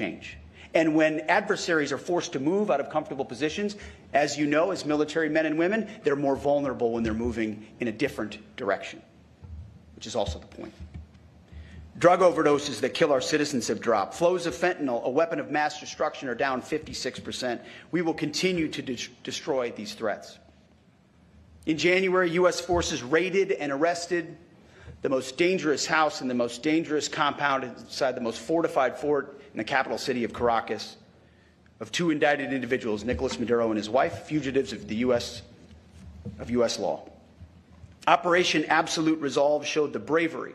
change. And when adversaries are forced to move out of comfortable positions, as you know, as military men and women, they're more vulnerable when they're moving in a different direction, which is also the point. Drug overdoses that kill our citizens have dropped. Flows of fentanyl, a weapon of mass destruction, are down 56%. We will continue to destroy these threats. In January, U.S. forces raided and arrested the most dangerous house and the most dangerous compound inside the most fortified fort in the capital city of Caracas, of two indicted individuals, Nicolas Maduro and his wife, fugitives of U.S. law. Operation Absolute Resolve showed the bravery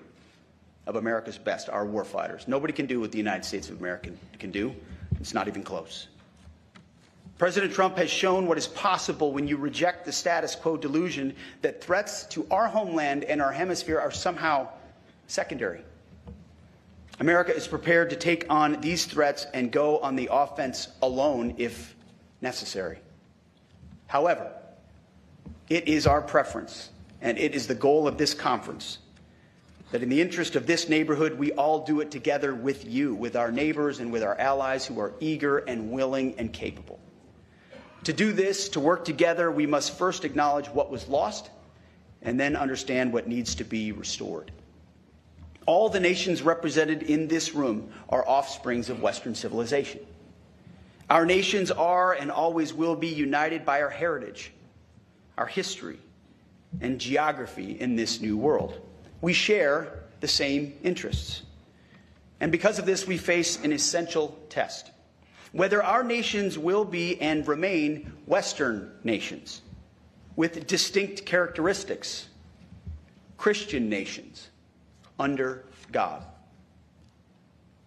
of America's best, our warfighters. Nobody can do what the United States of America can do. It's not even close. President Trump has shown what is possible when you reject the status quo delusion that threats to our homeland and our hemisphere are somehow secondary. America is prepared to take on these threats and go on the offense alone if necessary. However, it is our preference, and it is the goal of this conference, that in the interest of this neighborhood, we all do it together with you, with our neighbors and with our allies who are eager and willing and capable. To do this, to work together, we must first acknowledge what was lost and then understand what needs to be restored. All the nations represented in this room are offsprings of Western civilization. Our nations are and always will be united by our heritage, our history, and geography in this new world. We share the same interests. And because of this, we face an essential test: whether our nations will be and remain Western nations with distinct characteristics, Christian nations under God.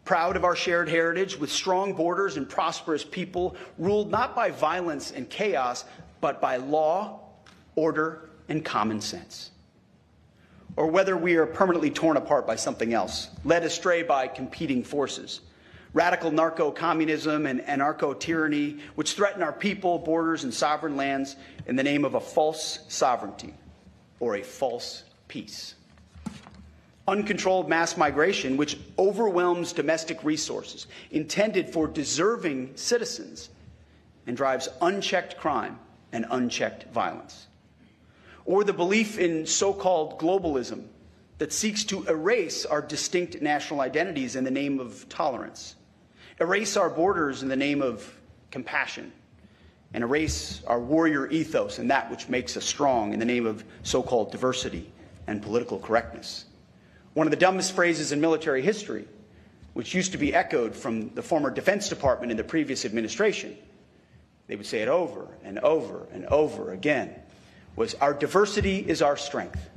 Proud of our shared heritage, with strong borders and prosperous people, ruled not by violence and chaos, but by law, order, and common sense. Or whether we are permanently torn apart by something else, led astray by competing forces, radical narco-communism and anarcho-tyranny, which threaten our people, borders, and sovereign lands in the name of a false sovereignty or a false peace. Uncontrolled mass migration, which overwhelms domestic resources intended for deserving citizens and drives unchecked crime and unchecked violence. Or the belief in so-called globalism that seeks to erase our distinct national identities in the name of tolerance, erase our borders in the name of compassion, and erase our warrior ethos and that which makes us strong in the name of so-called diversity and political correctness. One of the dumbest phrases in military history, which used to be echoed from the former Defense Department in the previous administration, they would say it over and over and over again, was, "Our diversity is our strength."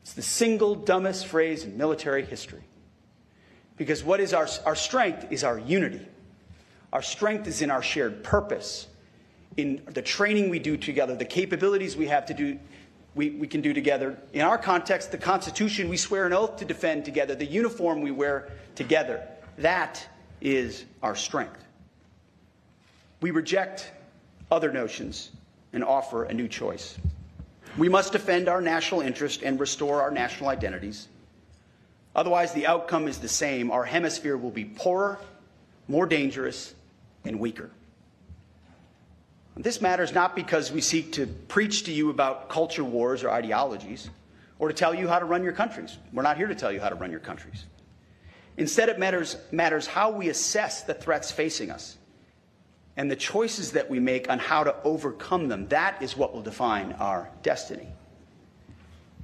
It's the single dumbest phrase in military history. Because what is our strength is our unity. Our strength is in our shared purpose, in the training we do together, the capabilities we have to do, we can do together. In our context, the Constitution we swear an oath to defend together, the uniform we wear together. That is our strength. We reject other notions and offer a new choice. We must defend our national interest and restore our national identities. Otherwise, the outcome is the same. Our hemisphere will be poorer, more dangerous, and weaker. This matters not because we seek to preach to you about culture wars or ideologies, or to tell you how to run your countries. We're not here to tell you how to run your countries. Instead, it matters how we assess the threats facing us and the choices that we make on how to overcome them. That is what will define our destiny.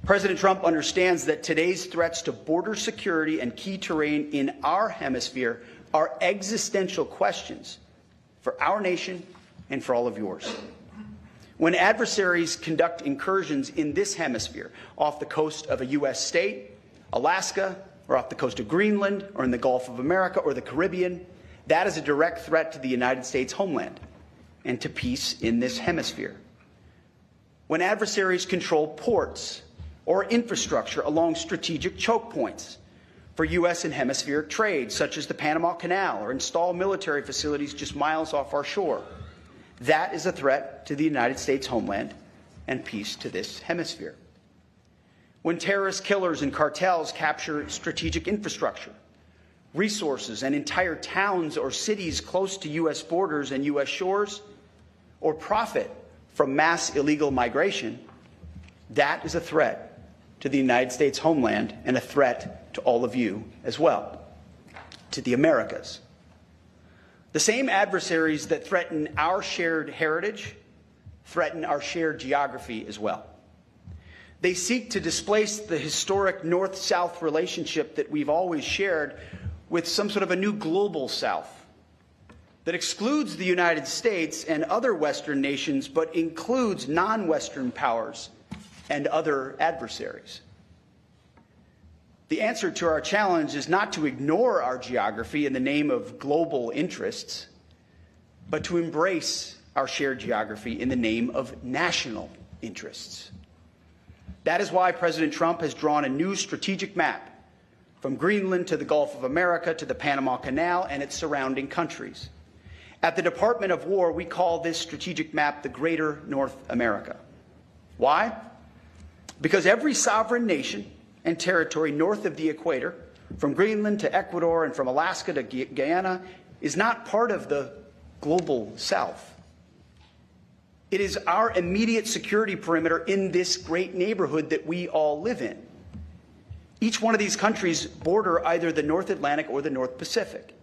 President Trump understands that today's threats to border security and key terrain in our hemisphere are existential questions for our nation and for all of yours. When adversaries conduct incursions in this hemisphere, off the coast of a U.S. state, Alaska, or off the coast of Greenland, or in the Gulf of America, or the Caribbean, that is a direct threat to the United States homeland and to peace in this hemisphere. When adversaries control ports or infrastructure along strategic choke points for U.S. and hemispheric trade, such as the Panama Canal, or install military facilities just miles off our shore, that is a threat to the United States homeland and peace to this hemisphere. When terrorist killers and cartels capture strategic infrastructure, resources and entire towns or cities close to U.S. borders and U.S. shores, or profit from mass illegal migration, that is a threat to the United States homeland and a threat to all of you as well, to the Americas. The same adversaries that threaten our shared heritage threaten our shared geography as well. They seek to displace the historic North-South relationship that we've always shared with some sort of a new global South that excludes the United States and other Western nations, but includes non-Western powers and other adversaries. The answer to our challenge is not to ignore our geography in the name of global interests, but to embrace our shared geography in the name of national interests. That is why President Trump has drawn a new strategic map from Greenland to the Gulf of America to the Panama Canal and its surrounding countries. At the Department of War, we call this strategic map the Greater North America. Why? Because every sovereign nation and territory north of the equator, from Greenland to Ecuador and from Alaska to Guyana, is not part of the global South. It is our immediate security perimeter in this great neighborhood that we all live in. Each one of these countries border either the North Atlantic or the North Pacific.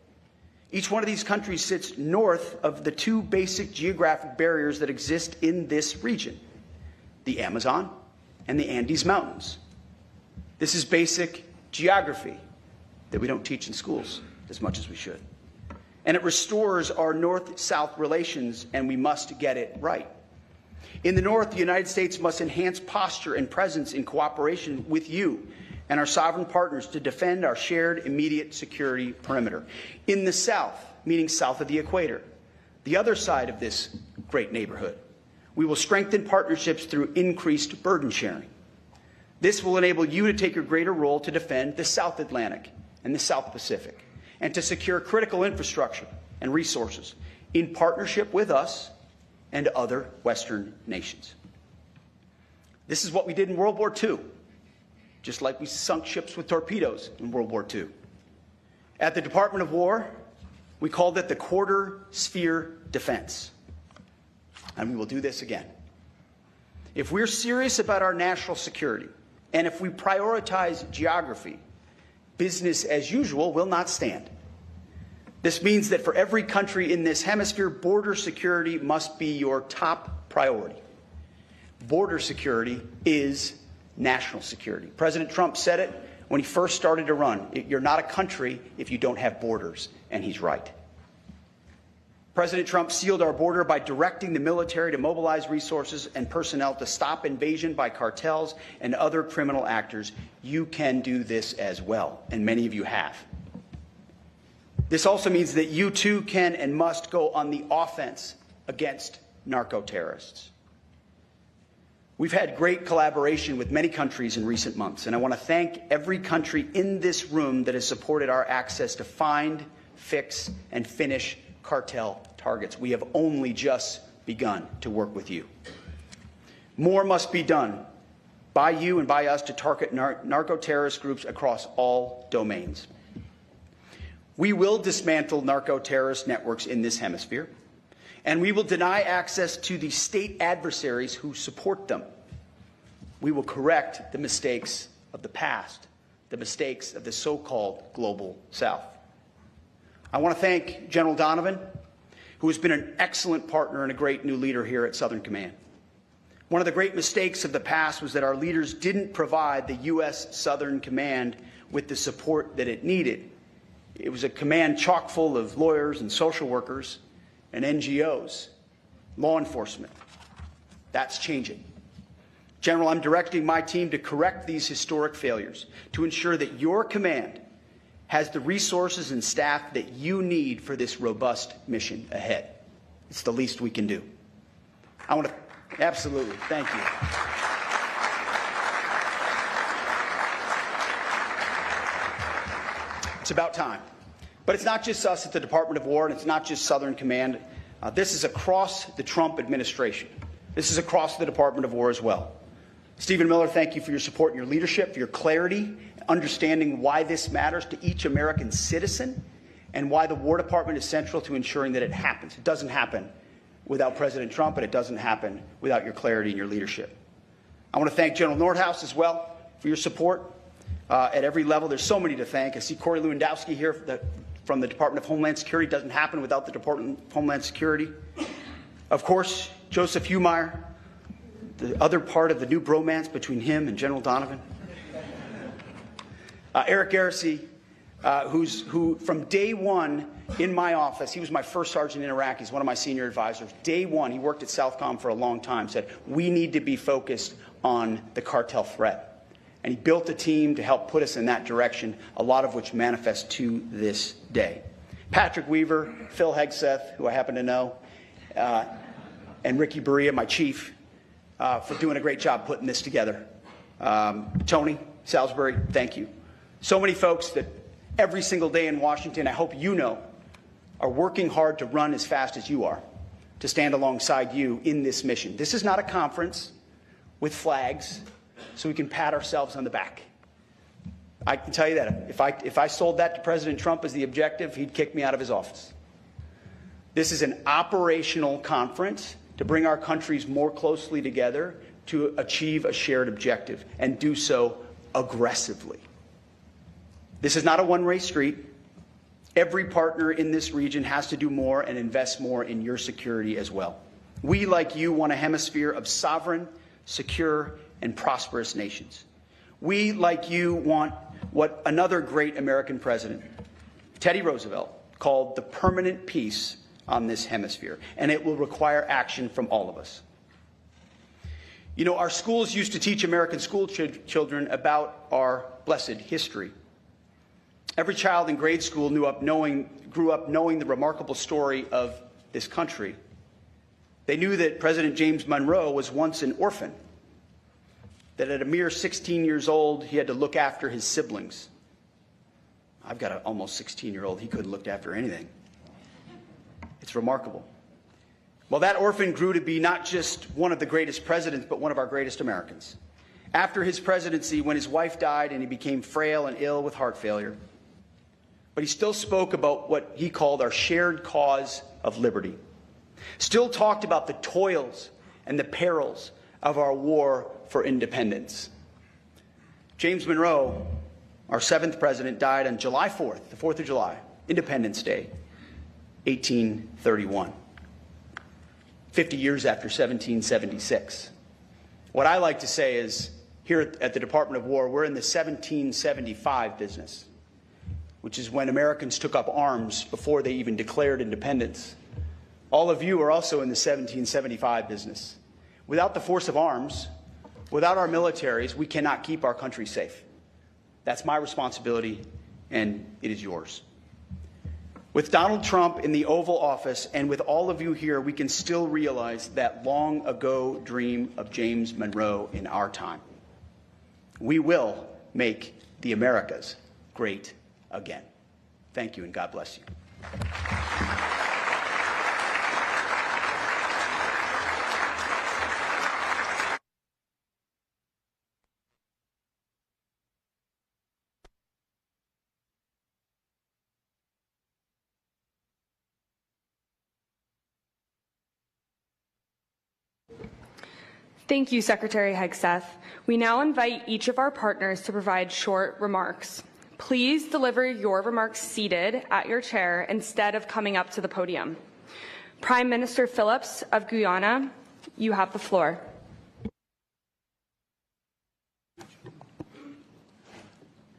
Each one of these countries sits north of the two basic geographic barriers that exist in this region, the Amazon and the Andes Mountains. This is basic geography that we don't teach in schools as much as we should. And it restores our North-South relations, and we must get it right. In the North, the United States must enhance posture and presence in cooperation with you and our sovereign partners to defend our shared immediate security perimeter. In the South, meaning south of the equator, the other side of this great neighborhood, we will strengthen partnerships through increased burden sharing. This will enable you to take your greater role to defend the South Atlantic and the South Pacific, and to secure critical infrastructure and resources in partnership with us and other Western nations. This is what we did in World War II, just like we sunk ships with torpedoes in World War II. At the Department of War, we called it the quarter sphere defense. And we will do this again. If we're serious about our national security, and if we prioritize geography, business as usual will not stand. This means that for every country in this hemisphere, border security must be your top priority. Border security is national security. President Trump said it when he first started to run. You're not a country if you don't have borders, and he's right. President Trump sealed our border by directing the military to mobilize resources and personnel to stop invasion by cartels and other criminal actors. You can do this as well, and many of you have. This also means that you too can and must go on the offense against narco-terrorists. We've had great collaboration with many countries in recent months, and I want to thank every country in this room that has supported our access to find, fix, and finish cartel targets. We have only just begun to work with you. More must be done by you and by us to target narco-terrorist groups across all domains. We will dismantle narco-terrorist networks in this hemisphere, and we will deny access to the state adversaries who support them. We will correct the mistakes of the past, the mistakes of the so-called global South. I want to thank General Donovan, who has been an excellent partner and a great new leader here at Southern Command. One of the great mistakes of the past was that our leaders didn't provide the U.S. Southern Command with the support that it needed. It was a command chock full of lawyers and social workers and NGOs, law enforcement. That's changing. General, I'm directing my team to correct these historic failures, to ensure that your command has the resources and staff that you need for this robust mission ahead. It's the least we can do. I want to, absolutely, thank you. It's about time. But it's not just us at the Department of War, and it's not just Southern Command. This is across the Trump administration. This is across the Department of War as well. Stephen Miller, thank you for your support and your leadership, for your clarity understanding why this matters to each American citizen and why the War Department is central to ensuring that it happens. It doesn't happen without President Trump, and it doesn't happen without your clarity and your leadership. I want to thank General Nordhaus as well for your support at every level. There's so many to thank. I see Corey Lewandowski here from the Department of Homeland Security. It doesn't happen without the Department of Homeland Security. Of course, Joseph Humeyer, the other part of the new bromance between him and General Donovan. Eric Garrissey, who from day one in my office, he was my first sergeant in Iraq. He's one of my senior advisors. Day one, he worked at Southcom for a long time, said, we need to be focused on the cartel threat. And he built a team to help put us in that direction, a lot of which manifests to this day. Patrick Weaver, Phil Hegseth, who I happen to know, and Ricky Berea, my chief, for doing a great job putting this together. Tony Salisbury, thank you. So many folks that every single day in Washington, I hope you know, are working hard to run as fast as you are, to stand alongside you in this mission. This is not a conference with flags so we can pat ourselves on the back. I can tell you that. If I sold that to President Trump as the objective, he'd kick me out of his office. This is an operational conference to bring our countries more closely together to achieve a shared objective and do so aggressively. This is not a one-way street. Every partner in this region has to do more and invest more in your security as well. We, like you, want a hemisphere of sovereign, secure, and prosperous nations. We, like you, want what another great American president, Teddy Roosevelt, called the permanent peace on this hemisphere, and it will require action from all of us. You know, our schools used to teach American school children about our blessed history. Every child in grade school grew up knowing the remarkable story of this country. They knew that President James Monroe was once an orphan, that at a mere 16 years old, he had to look after his siblings. I've got an almost 16-year-old. He couldn't look after anything. It's remarkable. Well, that orphan grew to be not just one of the greatest presidents, but one of our greatest Americans. After his presidency, when his wife died and he became frail and ill with heart failure, but he still spoke about what he called our shared cause of liberty. Still talked about the toils and the perils of our war for independence. James Monroe, our 7th president, died on July 4th, the 4th of July, Independence Day, 1831, 50 years after 1776. What I like to say is, here at the Department of War, we're in the 1775 business, which is when Americans took up arms before they even declared independence. All of you are also in the 1775 business. Without the force of arms, without our militaries, we cannot keep our country safe. That's my responsibility, and it is yours. With Donald Trump in the Oval Office and with all of you here, we can still realize that long ago dream of James Monroe in our time. We will make the Americas great again. Thank you, and God bless you. Thank you, Secretary Hegseth. We now invite each of our partners to provide short remarks. Please deliver your remarks seated at your chair instead of coming up to the podium. Prime Minister Phillips of Guyana, you have the floor.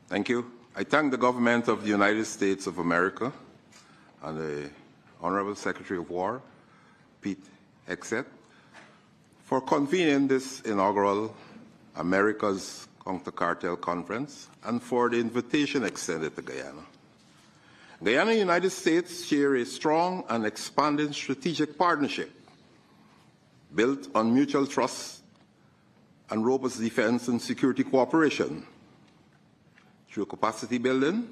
Thank you. I thank the government of the United States of America and the Honorable Secretary of War, Pete Hegseth, for convening this inaugural Americas Counter Cartel Conference and for the invitation extended to Guyana. Guyana and the United States share a strong and expanding strategic partnership built on mutual trust and robust defense and security cooperation. Through capacity building,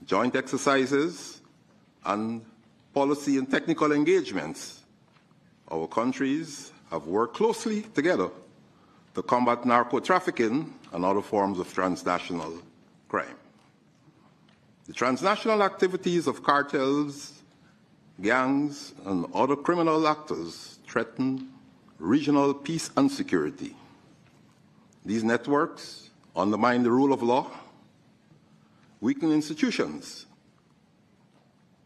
joint exercises, and policy and technical engagements, our countries have worked closely together to combat narco-trafficking and other forms of transnational crime. The transnational activities of cartels, gangs, and other criminal actors threaten regional peace and security. These networks undermine the rule of law, weaken institutions,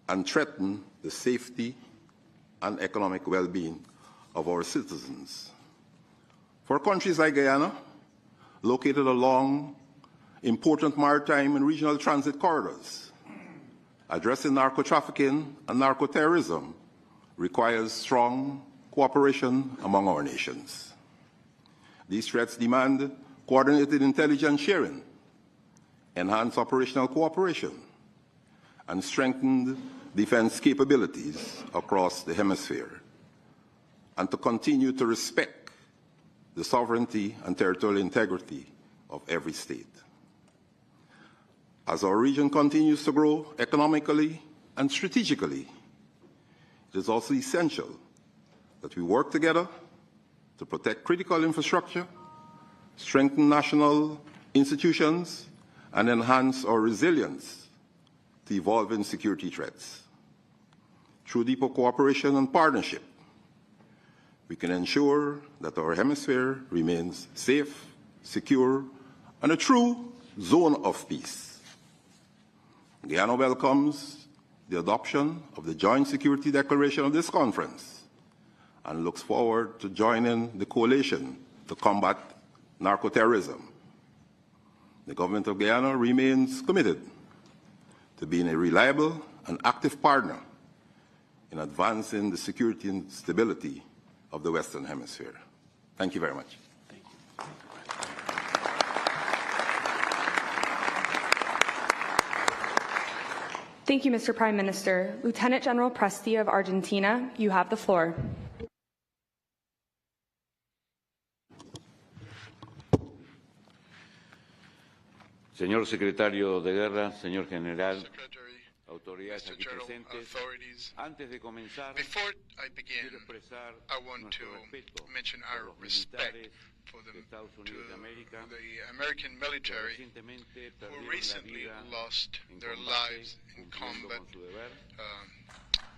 and threaten the safety and economic well-being of our citizens. For countries like Guyana, located along important maritime and regional transit corridors, addressing narco-trafficking and narco-terrorism requires strong cooperation among our nations. These threats demand coordinated intelligence sharing, enhanced operational cooperation, and strengthened defense capabilities across the hemisphere, and to continue to respect the sovereignty and territorial integrity of every state. As our region continues to grow economically and strategically, it is also essential that we work together to protect critical infrastructure, strengthen national institutions, and enhance our resilience to evolving security threats. Through deeper cooperation and partnership, we can ensure that our hemisphere remains safe, secure, and a true zone of peace. Guyana welcomes the adoption of the Joint Security Declaration of this conference and looks forward to joining the coalition to combat narco-terrorism. The government of Guyana remains committed to being a reliable and active partner in advancing the security and stability of the Western Hemisphere. Thank you very much. Thank you, Mr. Prime Minister. Lieutenant General Presti of Argentina, you have the floor. Señor Secretario de Guerra, señor General, autoridades aquí presentes, antes de comenzar, before I begin, quiero expresar I want to nuestro respeto mention por our los respect militares for de Estados to Unidos de América the American que military recientemente who perdieron la recently vida lost en their combate, lives in cumpliendo combat, con su deber.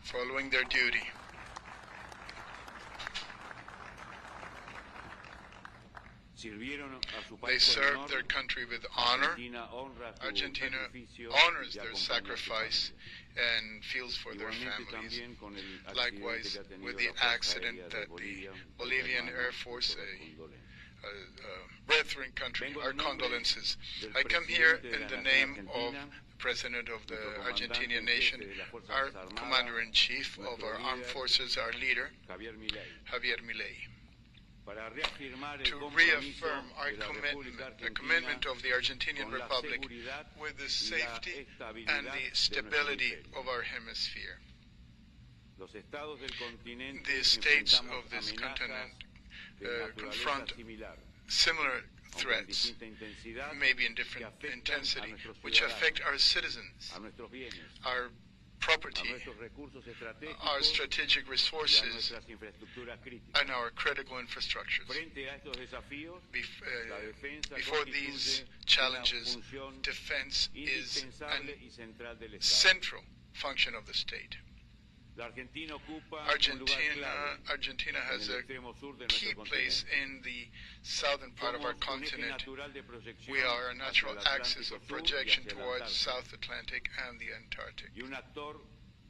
following their duty. Sirvieron a su They país con served honor. their country with honor. Argentina honra su Argentina sacrificio honors y their acompaña a su sacrifice familia. and feels for their Igualmente families. también con el accidente Likewise, que ha tenido with la the Fuerza accident Aérea de that the Bolivia, Bolivian hermano, Air Force, nuestras condolencias. brethren country, Vengo our en nombre condolences. del I come here presidente de in la the nación name of argentina, the President of the nuestro Argentinian comandante en nation, jefe de las Fuerzas our Armadas, Commander-in-Chief of nuestro our armed líder, forces, our leader, Javier Milei, Javier Milei, para reafirmar el to compromiso reaffirm our de la commitment, República the commitment Argentina of the Argentinian con la Republic seguridad with the y la safety estabilidad and de the nuestro stability hemisferio. of our hemisphere. Los estados del continente The states enfrentamos of this amenazas continent de naturaleza confront similar, similar aunque en threats, distinta intensidad, maybe in que different afectan a intensity, nuestros which ciudadanos, affect our citizens, a nuestros bienes, our a property, nuestros recursos our estratégicos strategic y a resources, nuestras infraestructuras críticas. and our critical infrastructures. Frente a estos desafíos, la defensa Before these constituye challenges, una función defense is indispensable a y central del Estado. central function of the state. La Argentina ocupa un lugar clave Argentina en has el a extremo sur de key nuestro place continente. in the southern part of our Somos un eje continent. natural de proyección We are a natural hacia el axis of Atlántico Sur y projection hacia el towards Antártico, South Atlantic and the Antarctic, y un actor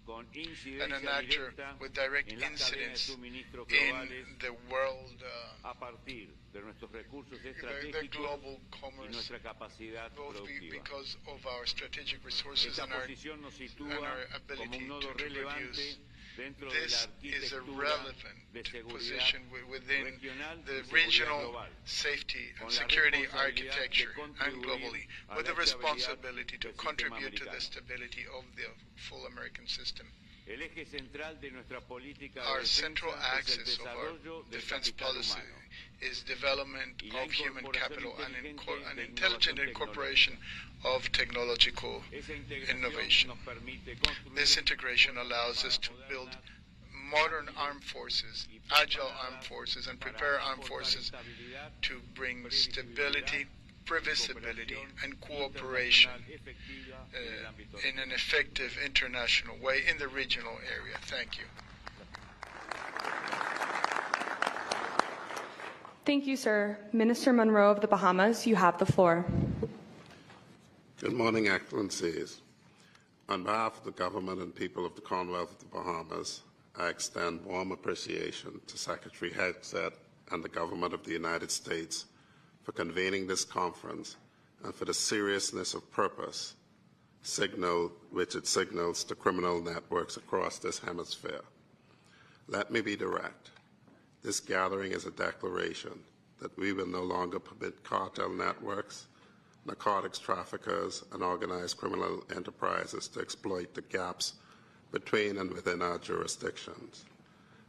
con and incidencia an actor directa with direct en las cadenas de incidence suministro in globales the world, a partir de nuestros recursos the estratégicos global y commerce, nuestra capacidad both productiva. because of our strategic resources Esta and our posición nos sitúa and our como ability un nodo to relevante produce. dentro de la This is a arquitectura relevant de seguridad position within regional the y seguridad regional global, safety con and la security responsabilidad architecture de and contribuir globally, a with la the estabilidad responsibility to del sistema contribute to the americano. stability of the full American system. El eje central de nuestra política de Our defensa central es el axis of our desarrollo del defense capital policy humano. is development Y la of human capital incorporación and inteligente an de intelligent innovación incorporation of technological Esa integración innovation. nos permite construir This integration allows us to build modern armed forces, agile armed forces, and prepare armed forces to bring stability previsibility and cooperation in an effective international way in the regional area. Thank you. Thank you, sir. Minister Monroe of the Bahamas, you have the floor. Good morning, Excellencies. On behalf of the government and people of the Commonwealth of the Bahamas, I extend warm appreciation to Secretary Hegseth and the government of the United States for convening this conference and for the seriousness of purpose which it signals to criminal networks across this hemisphere. Let me be direct. This gathering is a declaration that we will no longer permit cartel networks, narcotics traffickers, and organized criminal enterprises to exploit the gaps between and within our jurisdictions.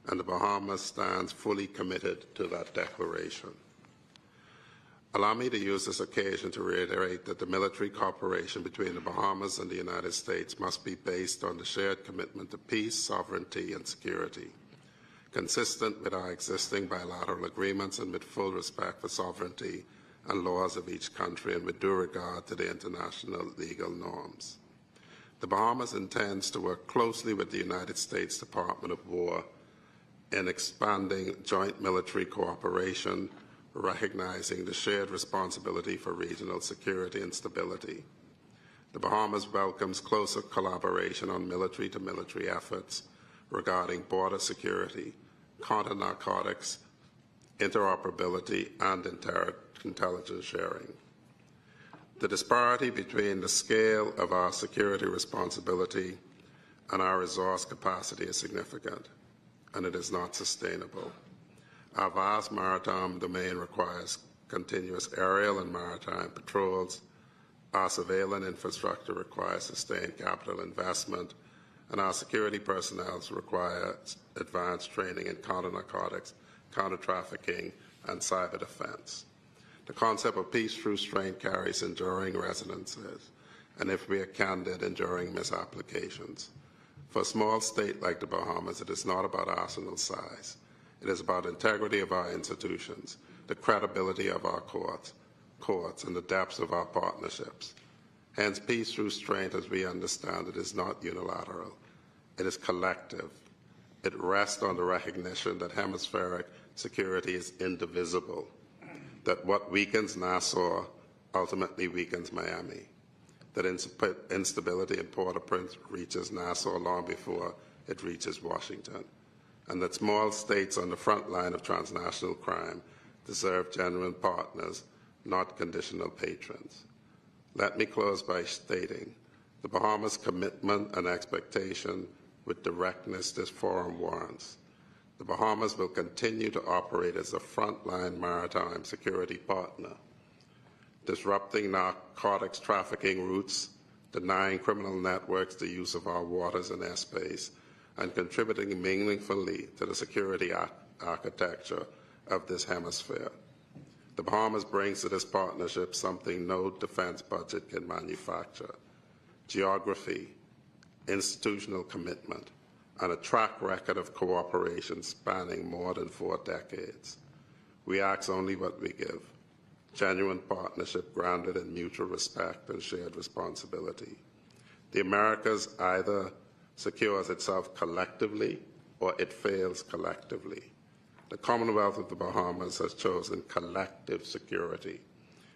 And the Bahamas stands fully committed to that declaration. Allow me to use this occasion to reiterate that the military cooperation between the Bahamas and the United States must be based on the shared commitment to peace, sovereignty, and security, consistent with our existing bilateral agreements and with full respect for sovereignty and laws of each country and with due regard to the international legal norms. The Bahamas intends to work closely with the United States Department of War in expanding joint military cooperation, recognizing the shared responsibility for regional security and stability. The Bahamas welcomes closer collaboration on military-to-military efforts regarding border security, counter-narcotics, interoperability, and intelligence sharing. The disparity between the scale of our security responsibility and our resource capacity is significant, and it is not sustainable. Our vast maritime domain requires continuous aerial and maritime patrols. Our surveillance infrastructure requires sustained capital investment, and our security personnel require advanced training in counter-narcotics, counter-trafficking, and cyber defense. The concept of peace through strength carries enduring resonances, and if we are candid, enduring misapplications. For a small state like the Bahamas, it is not about arsenal size. It is about integrity of our institutions, the credibility of our courts, and the depths of our partnerships. Hence, peace through strength, as we understand it, is not unilateral. It is collective. It rests on the recognition that hemispheric security is indivisible, that what weakens Nassau ultimately weakens Miami, that instability in Port-au-Prince reaches Nassau long before it reaches Washington, and that small states on the front line of transnational crime deserve genuine partners, not conditional patrons. Let me close by stating the Bahamas' commitment and expectation with directness this forum warrants. The Bahamas will continue to operate as a frontline maritime security partner, disrupting narcotics trafficking routes, denying criminal networks the use of our waters and airspace, and contributing meaningfully to the security architecture of this hemisphere. The Bahamas brings to this partnership something no defense budget can manufacture: geography, institutional commitment, and a track record of cooperation spanning more than 4 decades. We ask only what we give: genuine partnership grounded in mutual respect and shared responsibility. The Americas either secures itself collectively or it fails collectively. The Commonwealth of the Bahamas has chosen collective security,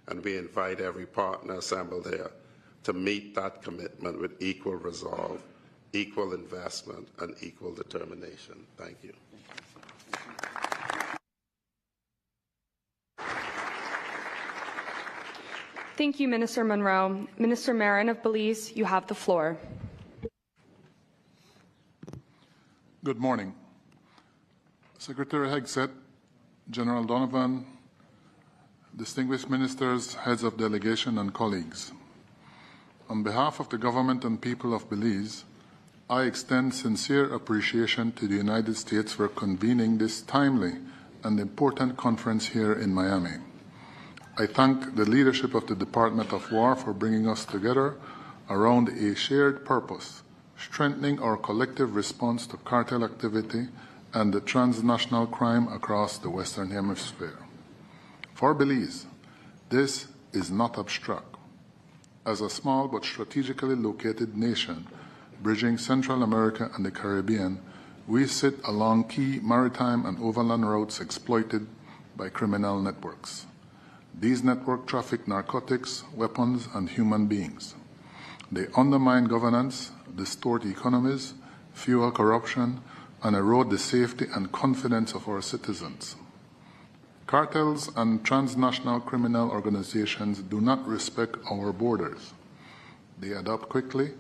and we invite every partner assembled here to meet that commitment with equal resolve, equal investment, and equal determination. Thank you. Thank you, Minister Monroe. Minister Marin of Belize, you have the floor. Good morning. Secretary Hegseth, General Donovan, distinguished ministers, heads of delegation, and colleagues. On behalf of the government and people of Belize, I extend sincere appreciation to the United States for convening this timely and important conference here in Miami. I thank the leadership of the Department of War for bringing us together around a shared purpose: strengthening our collective response to cartel activity and the transnational crime across the Western Hemisphere. For Belize, this is not abstract. As a small but strategically located nation, bridging Central America and the Caribbean, we sit along key maritime and overland routes exploited by criminal networks. These networks traffic narcotics, weapons, and human beings. They undermine governance, distort economies, fuel corruption, and erode the safety and confidence of our citizens. Cartels and transnational criminal organizations do not respect our borders. They adapt quickly,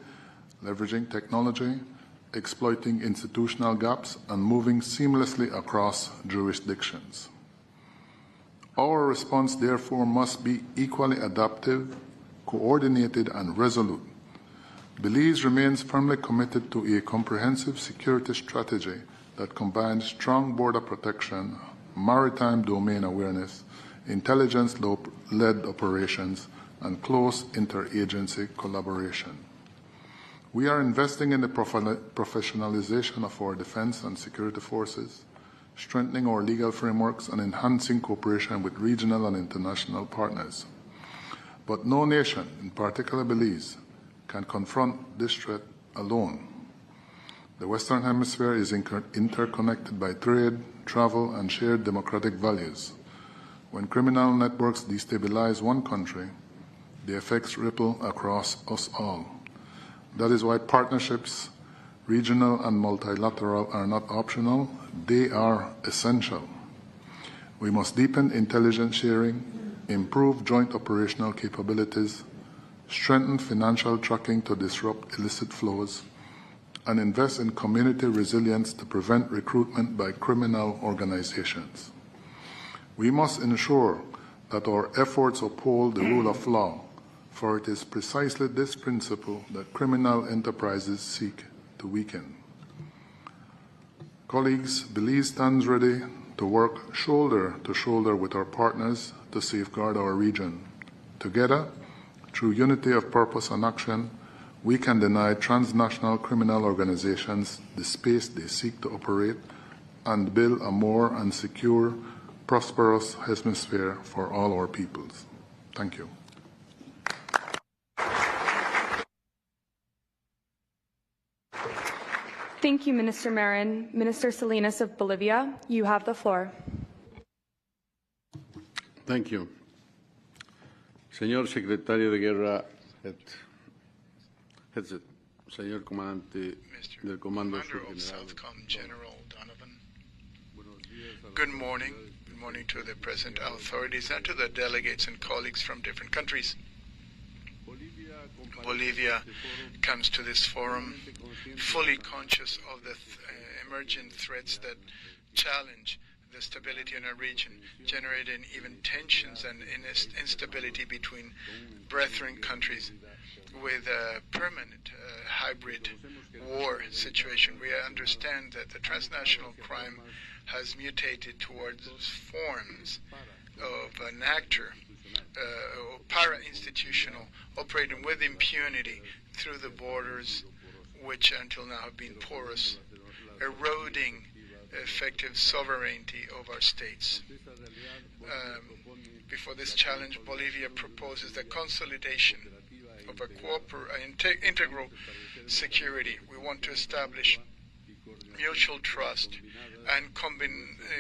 leveraging technology, exploiting institutional gaps, and moving seamlessly across jurisdictions. Our response, therefore, must be equally adaptive, coordinated, and resolute. Belize remains firmly committed to a comprehensive security strategy that combines strong border protection, maritime domain awareness, intelligence-led operations, and close interagency collaboration. We are investing in the professionalization of our defense and security forces, strengthening our legal frameworks, and enhancing cooperation with regional and international partners. But no nation, in particular Belize, can confront this threat alone. The Western Hemisphere is interconnected by trade, travel, and shared democratic values. When criminal networks destabilize one country, the effects ripple across us all. That is why partnerships, regional and multilateral, are not optional, they are essential. We must deepen intelligence sharing, improve joint operational capabilities, strengthen financial tracking to disrupt illicit flows, and invest in community resilience to prevent recruitment by criminal organizations. We must ensure that our efforts uphold the rule of law, for it is precisely this principle that criminal enterprises seek to weaken. Colleagues, Belize stands ready to work shoulder to shoulder with our partners to safeguard our region. Together, through unity of purpose and action, we can deny transnational criminal organizations the space they seek to operate and build a more and secure, prosperous hemisphere for all our peoples. Thank you. Thank you, Minister Marin. Minister Salinas of Bolivia, you have the floor. Thank you. Señor Secretario de Guerra Hegseth, señor Comandante del Comando Sur General Donovan. Good morning. Good morning to the present authorities and to the delegates and colleagues from different countries. Bolivia comes to this forum fully conscious of the emergent threats that challenge the stability in our region, generating even tensions and instability between brethren countries with a permanent hybrid war situation. We understand that the transnational crime has mutated towards forms of an actor, para-institutional, operating with impunity through the borders, which until now have been porous, eroding effective sovereignty of our states. Before this challenge, Bolivia proposes the consolidation of a integral security. We want to establish mutual trust and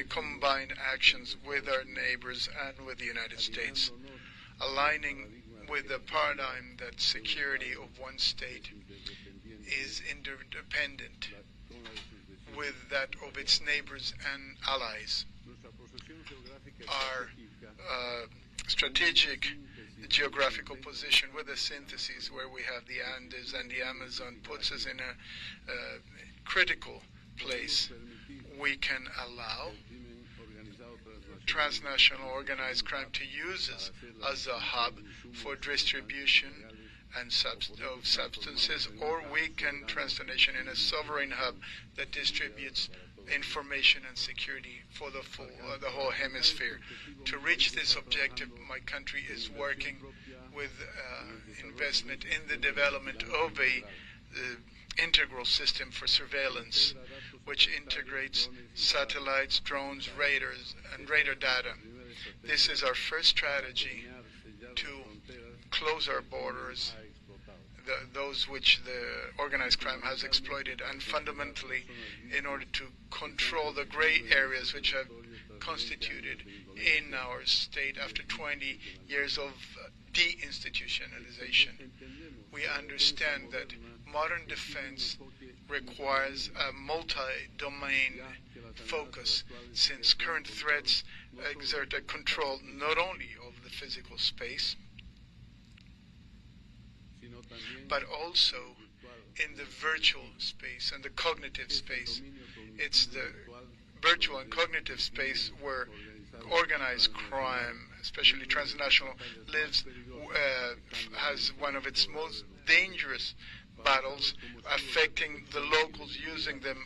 combined actions with our neighbors and with the United States, aligning with the paradigm that security of one state is interdependent with that of its neighbors and allies. Our strategic geographical position with the syntheses where we have the Andes and the Amazon puts us in a critical place. We can allow transnational organized crime to use us as a hub for distribution and of substances, or we can transformation in a sovereign hub that distributes information and security for the whole hemisphere. To reach this objective, my country is working with investment in the development of a integral system for surveillance, which integrates satellites, drones, radars, and radar data. This is our first strategy to close our borders, those which the organized crime has exploited, and fundamentally in order to control the gray areas which have constituted in our state after 20 years of deinstitutionalization. We understand that modern defense requires a multi-domain focus, since current threats exert a control not only of the physical space, but also in the virtual space and the cognitive space. It's the virtual and cognitive space where organized crime, especially transnational, has one of its most dangerous battles, affecting the locals, using them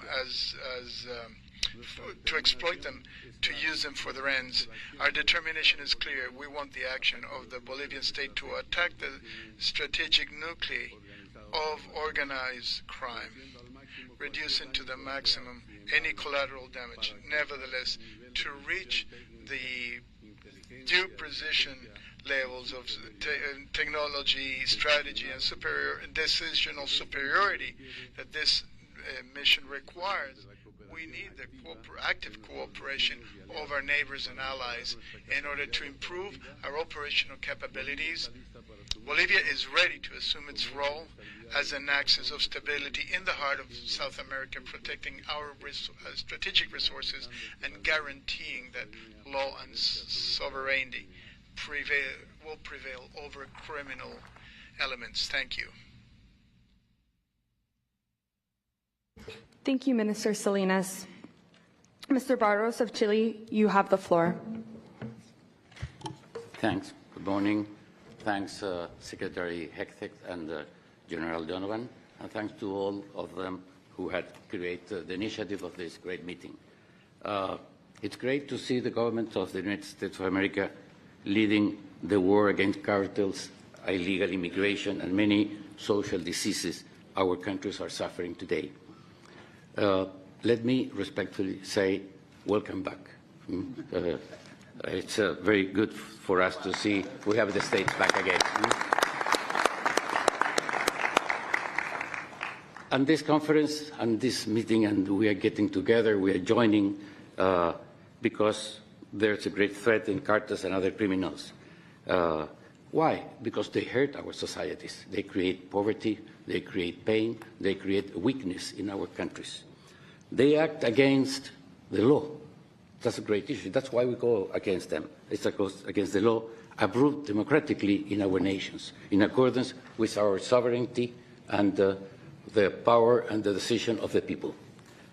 to exploit them, to use them for their ends. Our determination is clear. We want the action of the Bolivian state to attack the strategic nuclei of organized crime, reducing to the maximum any collateral damage. Nevertheless, to reach the due precision levels of technology, strategy, and decisional superiority that this mission requires, we need the active cooperation of our neighbors and allies in order to improve our operational capabilities. Bolivia is ready to assume its role as an axis of stability in the heart of South America, protecting our strategic resources and guaranteeing that law and sovereignty will prevail over criminal elements. Thank you. Thank you, Minister Salinas. Mr. Barros of Chile, you have the floor. Thanks. Good morning. Thanks, Secretary Hegseth and General Donovan, and thanks to all of them who had created the initiative of this great meeting. It's great to see the government of the United States of America leading the war against cartels, illegal immigration, and many social diseases our countries are suffering today. Let me respectfully say, welcome back. It's very good for us to see we have the States back again. And this conference and this meeting, and we are getting together, we are joining because there's a great threat in cartels and other criminals. Why? Because they hurt our societies. They create poverty, they create pain, they create weakness in our countries. They act against the law. That's a great issue. That's why we go against them. It's against the law approved democratically in our nations, in accordance with our sovereignty and the power and the decision of the people.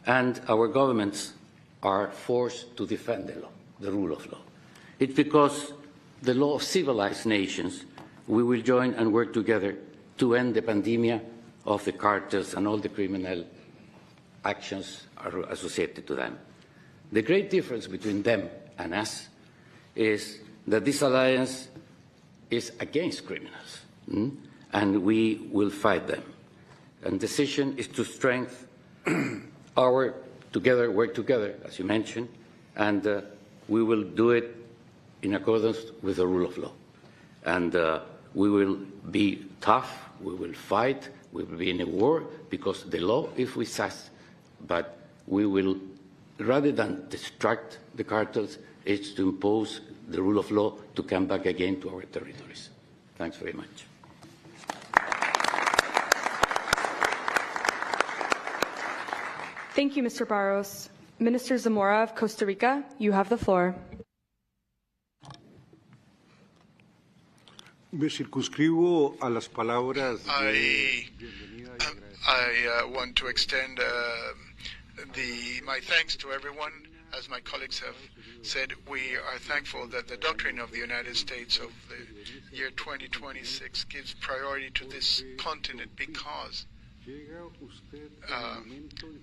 And our governments are forced to defend the law, the rule of law. It's because the law of civilized nations, we will join and work together to end the pandemic of the cartels and all the criminal actions are associated to them. The great difference between them and us is that this alliance is against criminals, and we will fight them. And the decision is to strengthen our work together, as you mentioned, and we will do it in accordance with the rule of law. And we will be tough, we will fight, we will be in a war, because the law is with us, but we will, rather than distract the cartels, it's to impose the rule of law to come back again to our territories. Thanks very much. Thank you, Mr. Barros. Minister Zamora of Costa Rica, you have the floor. Me circunscribo a las palabras I want to extend my thanks to everyone. As my colleagues have said, we are thankful that the doctrine of the United States of the year 2026 gives priority to this continent because,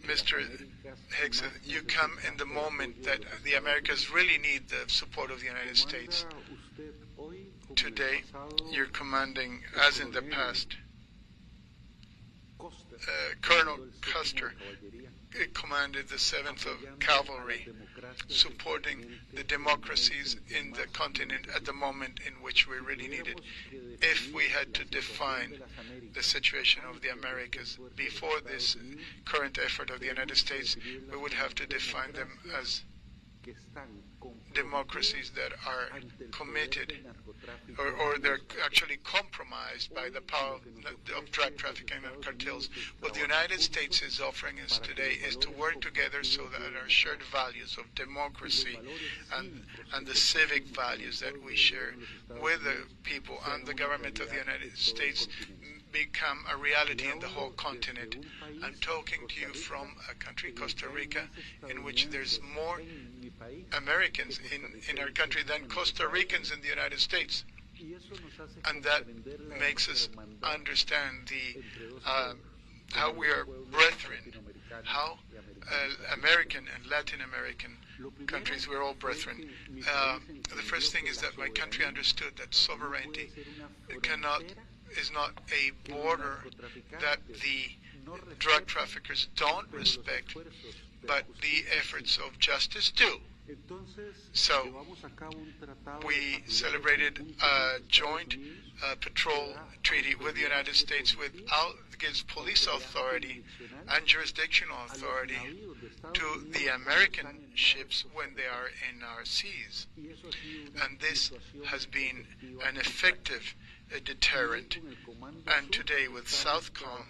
Mr. Hegseth, you come in the moment that the Americas really need the support of the United States. Today, you're commanding, as in the past, Colonel Custer commanded the 7th of Cavalry, supporting the democracies in the continent at the moment in which we really need it. If we had to define the situation of the Americas before this current effort of the United States, we would have to define them as democracies that are committed or they're actually compromised by the power of drug trafficking and cartels. What the United States is offering us today is to work together so that our shared values of democracy and the civic values that we share with the people and the government of the United States become a reality in the whole continent. I'm talking to you from a country, Costa Rica, in which there's more Americans in our country than Costa Ricans in the United States. And that makes us understand how we are brethren, how American and Latin American countries, we're all brethren. The first thing is that my country understood that sovereignty is not a border that the drug traffickers don't respect, but the efforts of justice do. So we celebrated a joint patrol treaty with the United States gives police authority and jurisdictional authority to the American ships when they are in our seas. And this has been an effective deterrent. And today with Southcom,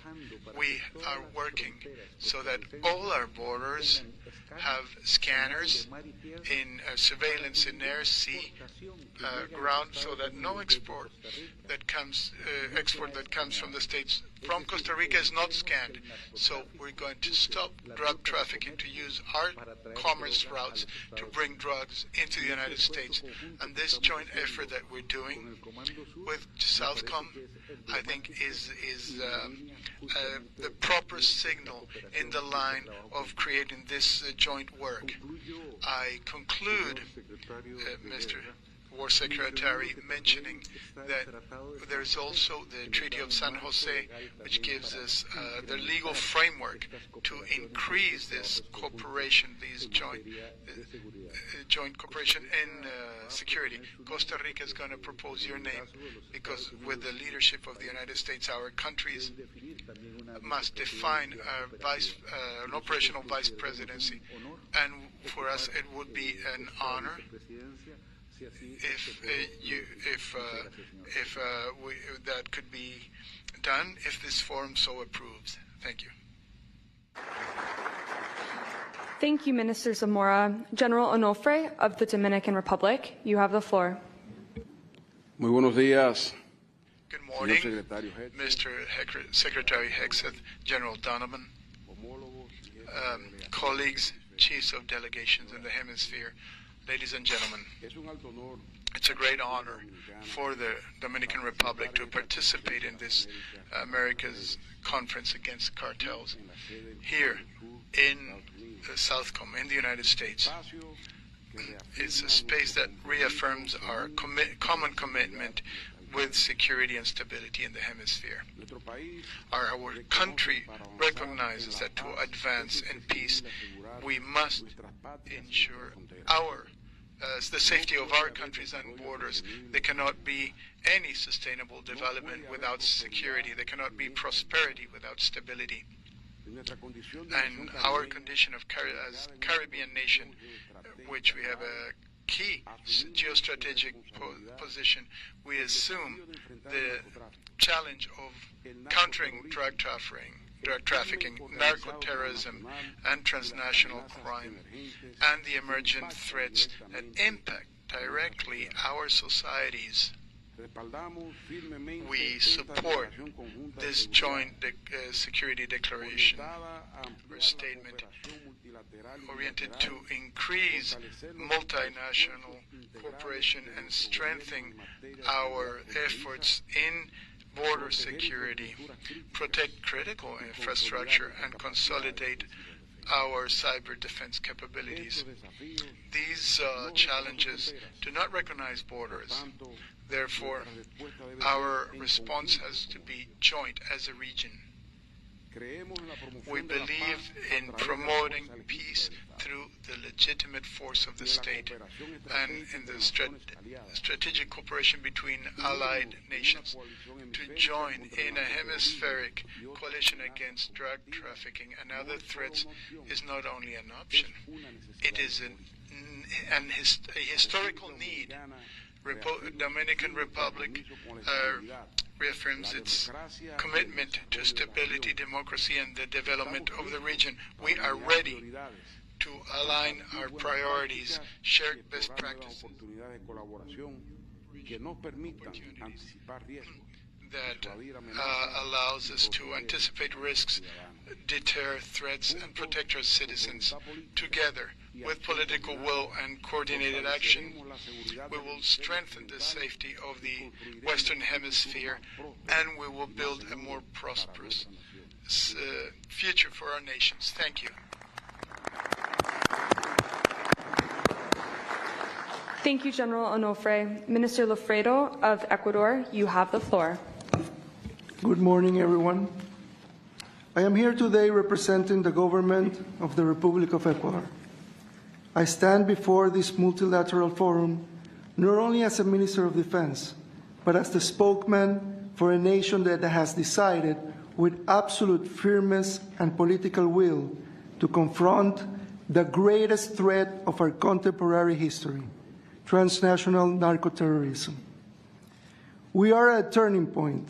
we are working so that all our borders have scanners in surveillance in air, sea, ground, so that no export that comes from the States from Costa Rica is not scanned. So we're going to stop drug trafficking, to use our commerce routes to bring drugs into the United States. And this joint effort that we're doing with Southcom, I think, is the proper signal in the line of creating this joint work. I conclude, Mr. War Secretary, mentioning that there's also the Treaty of San Jose, which gives us the legal framework to increase this cooperation, these joint cooperation in security. Costa Rica is going to propose your name because with the leadership of the United States, our countries must define an operational vice presidency. And for us, it would be an honor if that could be done, if this forum so approves. Thank you. Thank you, Minister Zamora. General Onofre of the Dominican Republic, you have the floor. Muy buenos días. Good morning, Mr. Secretary Hegseth, General Donovan, colleagues, chiefs of delegations in the hemisphere, ladies and gentlemen. It's a great honor for the Dominican Republic to participate in this Americas Conference against cartels here in Southcom, in the United States. It's a space that reaffirms our common commitment with security and stability in the hemisphere. Our country recognizes that to advance in peace, we must ensure the safety of our countries and borders. There cannot be any sustainable development without security. There cannot be prosperity without stability. And our condition as Caribbean nation, which we have a key geostrategic position, we assume the challenge of countering drug trafficking, narco-terrorism, and transnational crime, and the emergent threats that impact directly our societies. We support this joint security declaration or statement oriented to increase multinational cooperation and strengthen our efforts in border security, protect critical infrastructure, and consolidate our cyber defense capabilities. These challenges do not recognize borders. Therefore, our response has to be joint as a region. We believe in promoting peace through the legitimate force of the state and in the strategic cooperation between allied nations. To join in a hemispheric coalition against drug trafficking and other threats is not only an option, it is a historical need. Dominican Republic reaffirms its commitment to stability, democracy, and the development of the region. We are ready to align our priorities, share best practices, that allows us to anticipate risks, deter threats, and protect our citizens. Together, with political will and coordinated action, we will strengthen the safety of the Western Hemisphere, and we will build a more prosperous future for our nations. Thank you. Thank you, General Onofre. Minister Lofredo of Ecuador, you have the floor. Good morning, everyone. I am here today representing the government of the Republic of Ecuador. I stand before this multilateral forum not only as a Minister of Defense, but as the spokesman for a nation that has decided with absolute firmness and political will to confront the greatest threat of our contemporary history, transnational narco-terrorism. We are at a turning point.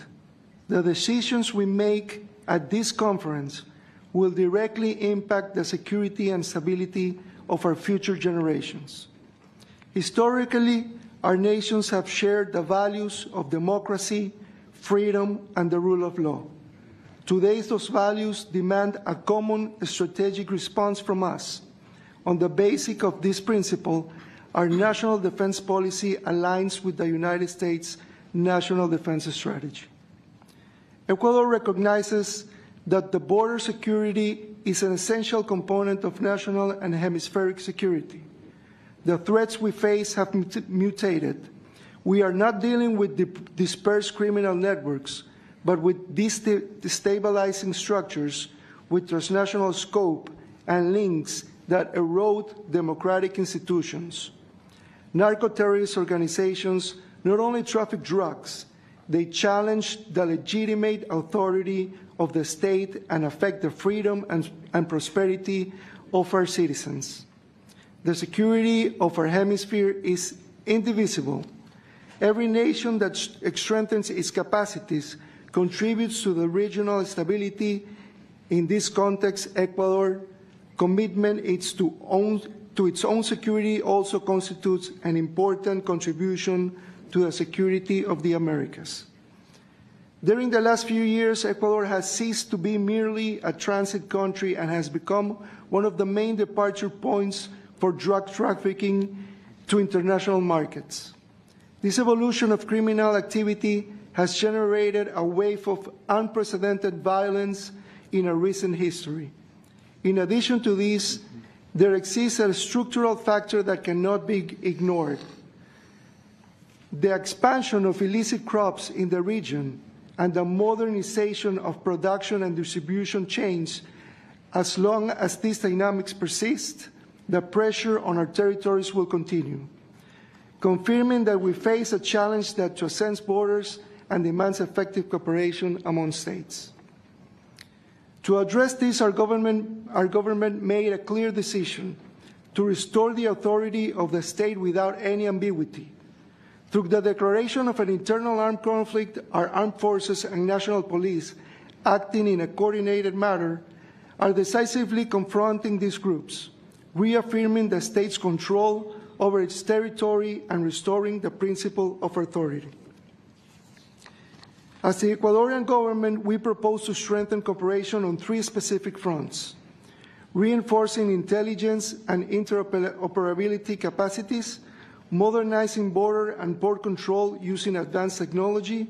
The decisions we make at this conference will directly impact the security and stability of our future generations. Historically, our nations have shared the values of democracy, freedom, and the rule of law. Today, those values demand a common strategic response from us. On the basis of this principle, our national defense policy aligns with the United States National Defense Strategy. Ecuador recognizes that the border security is an essential component of national and hemispheric security. The threats we face have mutated. We are not dealing with dispersed criminal networks, but with destabilizing structures with transnational scope and links that erode democratic institutions. Narco-terrorist organizations not only traffic drugs, they challenge the legitimate authority of the state and affect the freedom and prosperity of our citizens. The security of our hemisphere is indivisible. Every nation that strengthens its capacities contributes to the regional stability. In this context, Ecuador's commitment to its own security also constitutes an important contribution to the security of the Americas. During the last few years, Ecuador has ceased to be merely a transit country and has become one of the main departure points for drug trafficking to international markets. This evolution of criminal activity has generated a wave of unprecedented violence in our recent history. In addition to this, there exists a structural factor that cannot be ignored. The expansion of illicit crops in the region and the modernization of production and distribution chains. As long as these dynamics persist, the pressure on our territories will continue, confirming that we face a challenge that transcends borders and demands effective cooperation among states. To address this, our government made a clear decision to restore the authority of the state without any ambiguity. Through the declaration of an internal armed conflict, our armed forces and national police, acting in a coordinated manner, are decisively confronting these groups, reaffirming the state's control over its territory and restoring the principle of authority. As the Ecuadorian government, we propose to strengthen cooperation on three specific fronts: reinforcing intelligence and interoperability capacities, modernizing border and port control using advanced technology,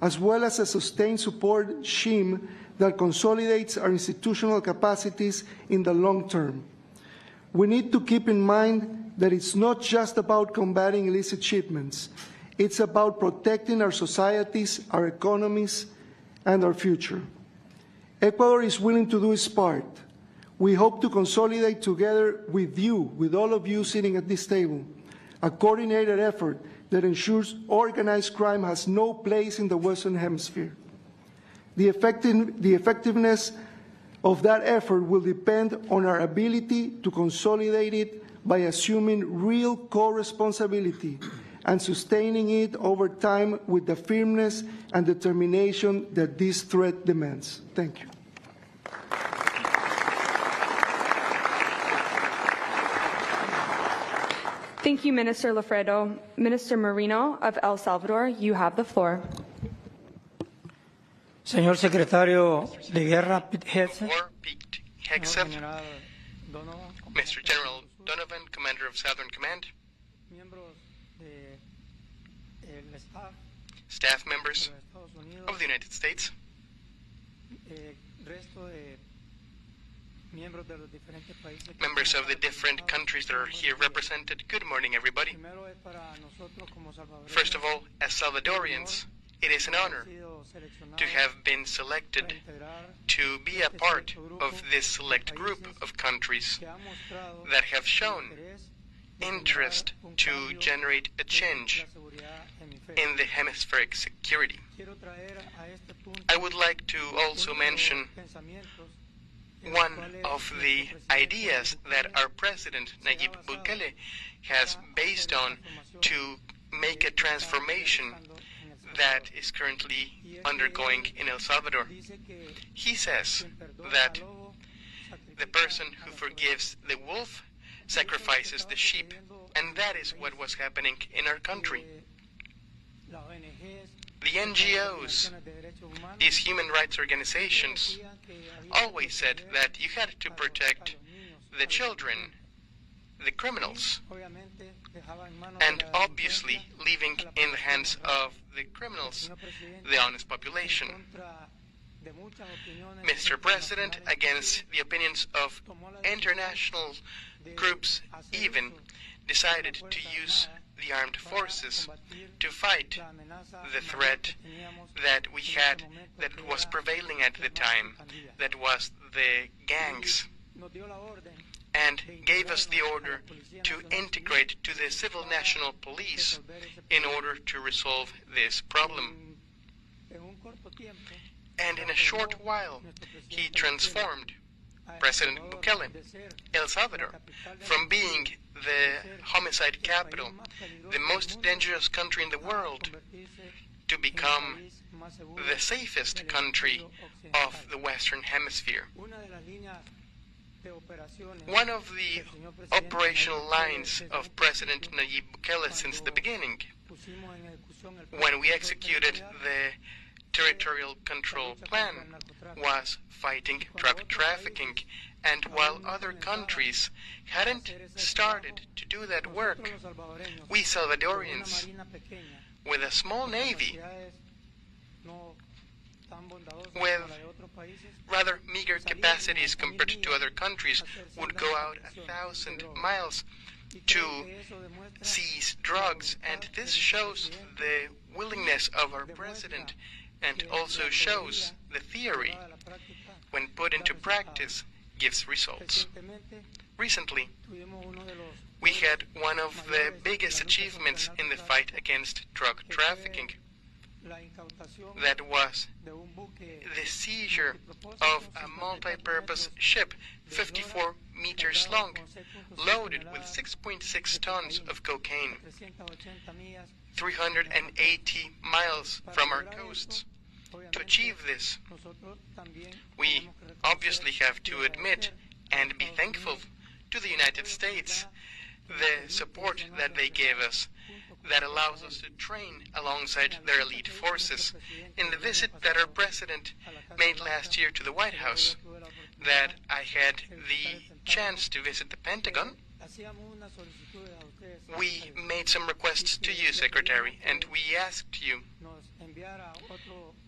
as well as a sustained support scheme that consolidates our institutional capacities in the long term. We need to keep in mind that it's not just about combating illicit shipments. It's about protecting our societies, our economies, and our future. Ecuador is willing to do its part. We hope to consolidate together with you, with all of you sitting at this table, a coordinated effort that ensures organized crime has no place in the Western Hemisphere. The effectiveness of that effort will depend on our ability to consolidate it by assuming real co-responsibility and sustaining it over time with the firmness and determination that this threat demands. Thank you. Thank you, Minister Lafredo. Minister Marino of El Salvador, you have the floor. Señor Secretario de Guerra Pete Hegseth, Pete Hegseth, Mr. General Donovan, Commander of Southern Command, staff members of the United States, members of the different countries that are here represented. Good morning, everybody. First of all, as Salvadorians, it is an honor to have been selected to be a part of this select group of countries that have shown interest to generate a change in the hemispheric security. I would like to also mention one of the ideas that our President Nayib Bukele has based on to make a transformation that is currently undergoing in El Salvador. He says that the person who forgives the wolf sacrifices the sheep, and that is what was happening in our country. The NGOs, these human rights organizations, always said that you had to protect the children, the criminals, and obviously leaving in the hands of the criminals the honest population. Mr. President, against the opinions of international groups, even decided to use the armed forces to fight the threat that we had, that was prevailing at the time, that was the gangs, and gave us the order to integrate to the civil national police in order to resolve this problem. And in a short while, he transformed President Bukele, El Salvador, from being the homicide capital, the most dangerous country in the world, to become the safest country of the Western Hemisphere. One of the operational lines of President Nayib Bukele since the beginning, when we executed the territorial control plan, was fighting drug trafficking. And while other countries hadn't started to do that work, we Salvadorians, with a small navy, with rather meager capacities compared to other countries, would go out 1,000 miles to seize drugs. And this shows the willingness of our president, and also shows the theory, when put into practice, gives results. Recently, we had one of the biggest achievements in the fight against drug trafficking. That was the seizure of a multi-purpose ship, 54 meters long, loaded with 6.6 tons of cocaine, 380 miles from our coasts. To achieve this, we obviously have to admit and be thankful to the United States, the support that they gave us, that allows us to train alongside their elite forces. In the visit that our president made last year to the White House, that I had the chance to visit the Pentagon, we made some requests to you, Secretary, and we asked you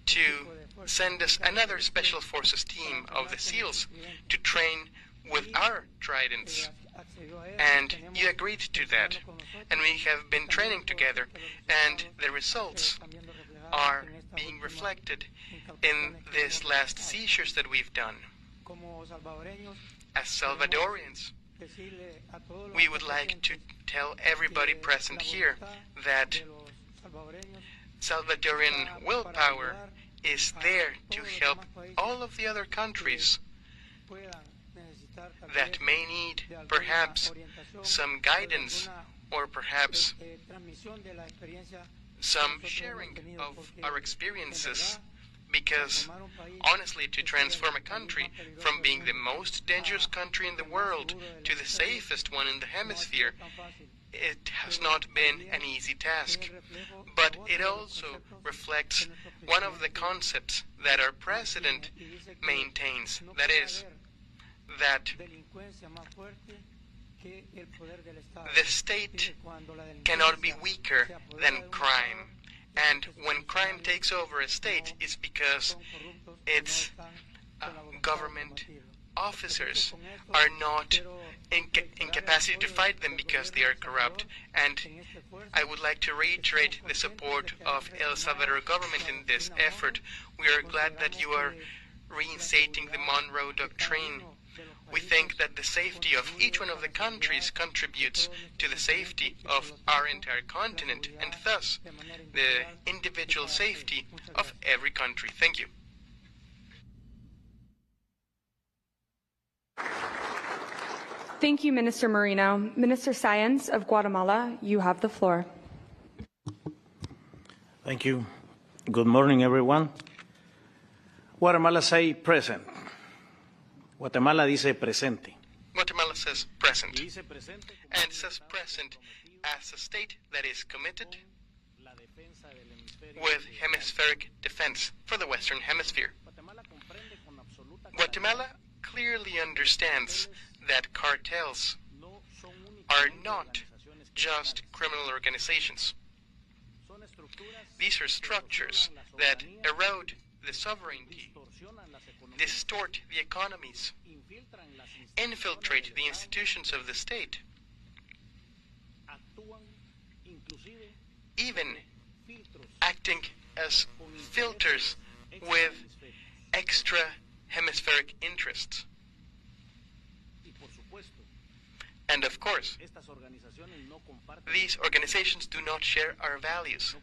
to send us another Special Forces team of the SEALs to train with our tridents. And you agreed to that. And we have been training together, and the results are being reflected in these last seizures that we've done. As Salvadorians, we would like to tell everybody present here that Salvadorian willpower is there to help all of the other countries that may need perhaps some guidance or perhaps some sharing of our experiences, because honestly, to transform a country from being the most dangerous country in the world to the safest one in the hemisphere, it has not been an easy task. But it also reflects one of the concepts that our president maintains, that is, that the state cannot be weaker than crime. And when crime takes over a state, it's because its government officers are not incapacitated to fight them because they are corrupt. And I would like to reiterate the support of El Salvador government in this effort. We are glad that you are reinstating the Monroe Doctrine. We think that the safety of each one of the countries contributes to the safety of our entire continent, and thus the individual safety of every country. Thank you. Thank you, Minister Moreno. Minister Sáenz of Guatemala, you have the floor. Thank you. Good morning, everyone. Guatemala say present. Guatemala dice presente. Guatemala says present, and says present as a state that is committed with hemispheric defense for the Western Hemisphere. Guatemala clearly understands that cartels are not just criminal organizations. These are structures that erode the sovereignty, distort the economies, infiltrate the institutions of the state, even acting as filters with extra hemispheric interests. And of course, these organizations do not share our values,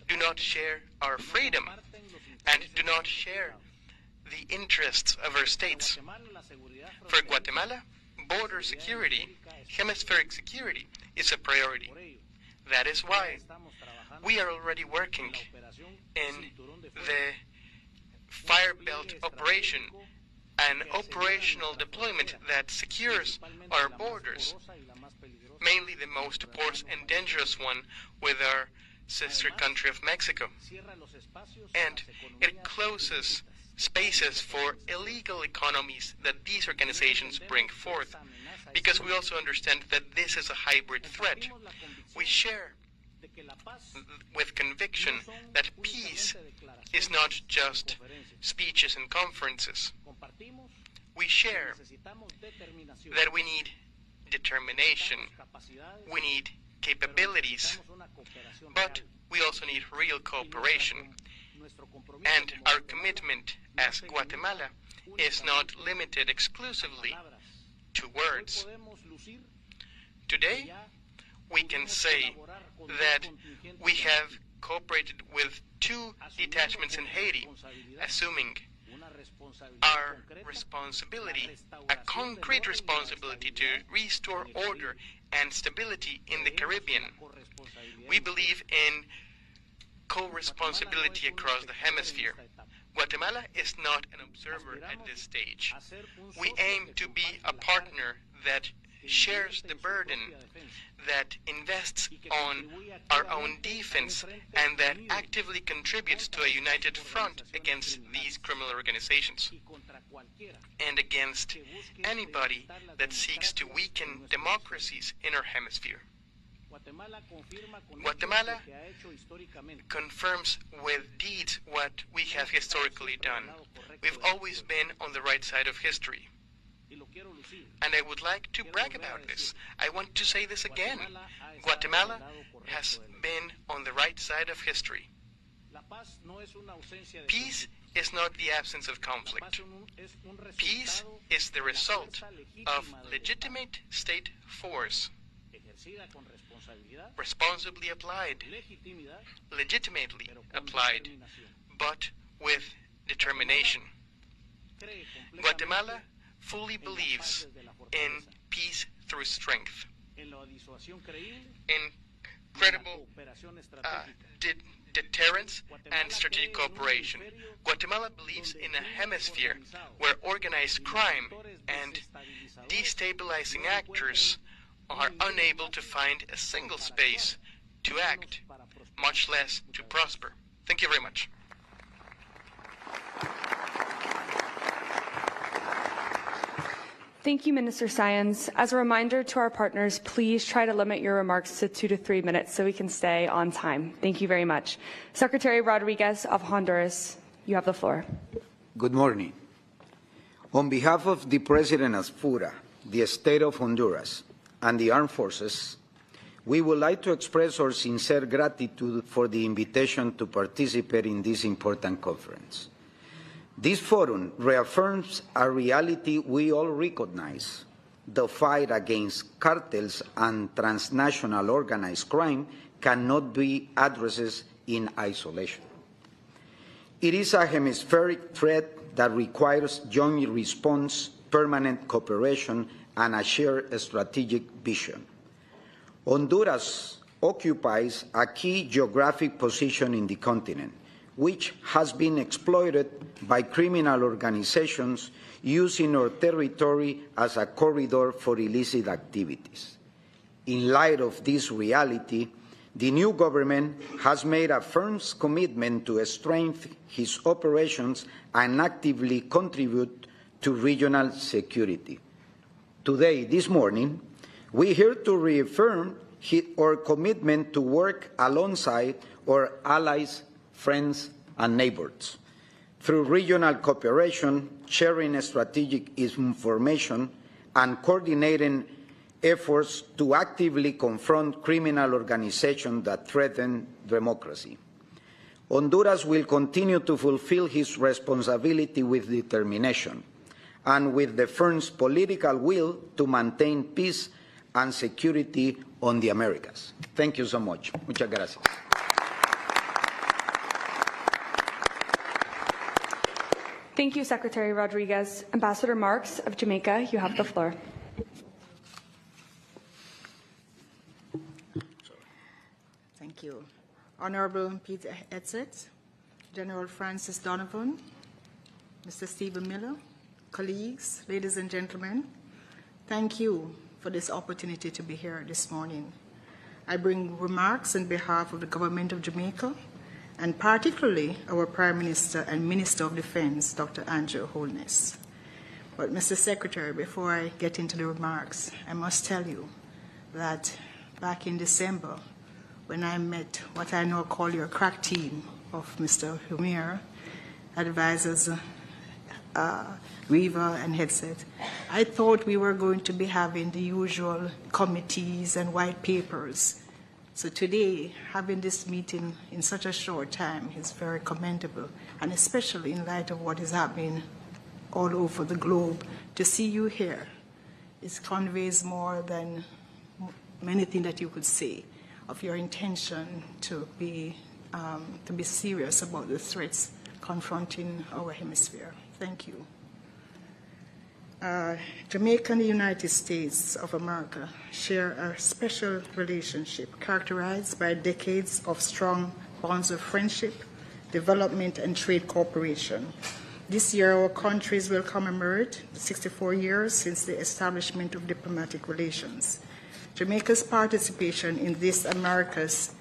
do not share our freedom, and do not share the interests of our states. For Guatemala, border security, hemispheric security, is a priority. That is why we are already working in the Fire Belt operation, an operational deployment that secures our borders, mainly the most porous and dangerous one with our sister country of Mexico. And it closes spaces for illegal economies that these organizations bring forth, because we also understand that this is a hybrid threat. We share with conviction that peace is not just speeches and conferences. We share that we need determination, we need capabilities, but we also need real cooperation. And our commitment as Guatemala is not limited exclusively to words. Today, we can say that we have cooperated with 2 detachments in Haiti, assuming our responsibility, a concrete responsibility to restore order and stability in the Caribbean. We believe in co-responsibility across the hemisphere. Guatemala is not an observer at this stage. We aim to be a partner that shares the burden, that invests on our own defense, and that actively contributes to a united front against these criminal organizations and against anybody that seeks to weaken democracies in our hemisphere. Guatemala confirms with deeds what we have historically done. We've always been on the right side of history. And I would like to brag about this. I want to say this again. Guatemala has been on the right side of history. Peace is not the absence of conflict. Peace is the result of legitimate state force, responsibly applied, legitimately applied, but with determination. Guatemala fully believes in peace through strength, in credible deterrence and strategic cooperation. Guatemala believes in a hemisphere where organized crime and destabilizing actors are unable to find a single space to act, much less to prosper. Thank you very much. Thank you, Minister Sayans. As a reminder to our partners, please try to limit your remarks to 2 to 3 minutes so we can stay on time. Thank you very much. Secretary Rodriguez of Honduras, you have the floor. Good morning. On behalf of the President Aspura, the State of Honduras, and the Armed Forces, we would like to express our sincere gratitude for the invitation to participate in this important conference. This forum reaffirms a reality we all recognize. The fight against cartels and transnational organized crime cannot be addressed in isolation. It is a hemispheric threat that requires joint response, permanent cooperation, and a shared strategic vision. Honduras occupies a key geographic position in the continent, which has been exploited by criminal organizations using our territory as a corridor for illicit activities. In light of this reality, the new government has made a firm commitment to strengthen its operations and actively contribute to regional security. Today, this morning, we are here to reaffirm our commitment to work alongside our allies, friends, and neighbors. Through regional cooperation, sharing strategic information, and coordinating efforts to actively confront criminal organizations that threaten democracy. Honduras will continue to fulfill its responsibility with determination and with the firm's political will to maintain peace and security on the Americas. Thank you so much. Muchas gracias. Thank you, Secretary Rodriguez. Ambassador Marks of Jamaica, you have the floor. Thank you. Honorable Pete Hegseth, General Francis Donovan, Mr. Stephen Miller, colleagues, ladies and gentlemen, thank you for this opportunity to be here this morning. I bring remarks on behalf of the government of Jamaica, and particularly our Prime Minister and Minister of Defense, Dr. Andrew Holness. But, Mr. Secretary, before I get into the remarks, I must tell you that back in December, when I met what I now call your crack team of Mr. Humir, advisors Weaver and Hegseth, I thought we were going to be having the usual committees and white papers. So today, having this meeting in such a short time is very commendable, and especially in light of what is happening all over the globe. To see you here, it conveys more than anything that you could say of your intention to be serious about the threats confronting our hemisphere. Thank you. Jamaica and the United States of America share a special relationship characterized by decades of strong bonds of friendship, development, and trade cooperation. This year, our countries will commemorate 64 years since the establishment of diplomatic relations. Jamaica's participation in this Americas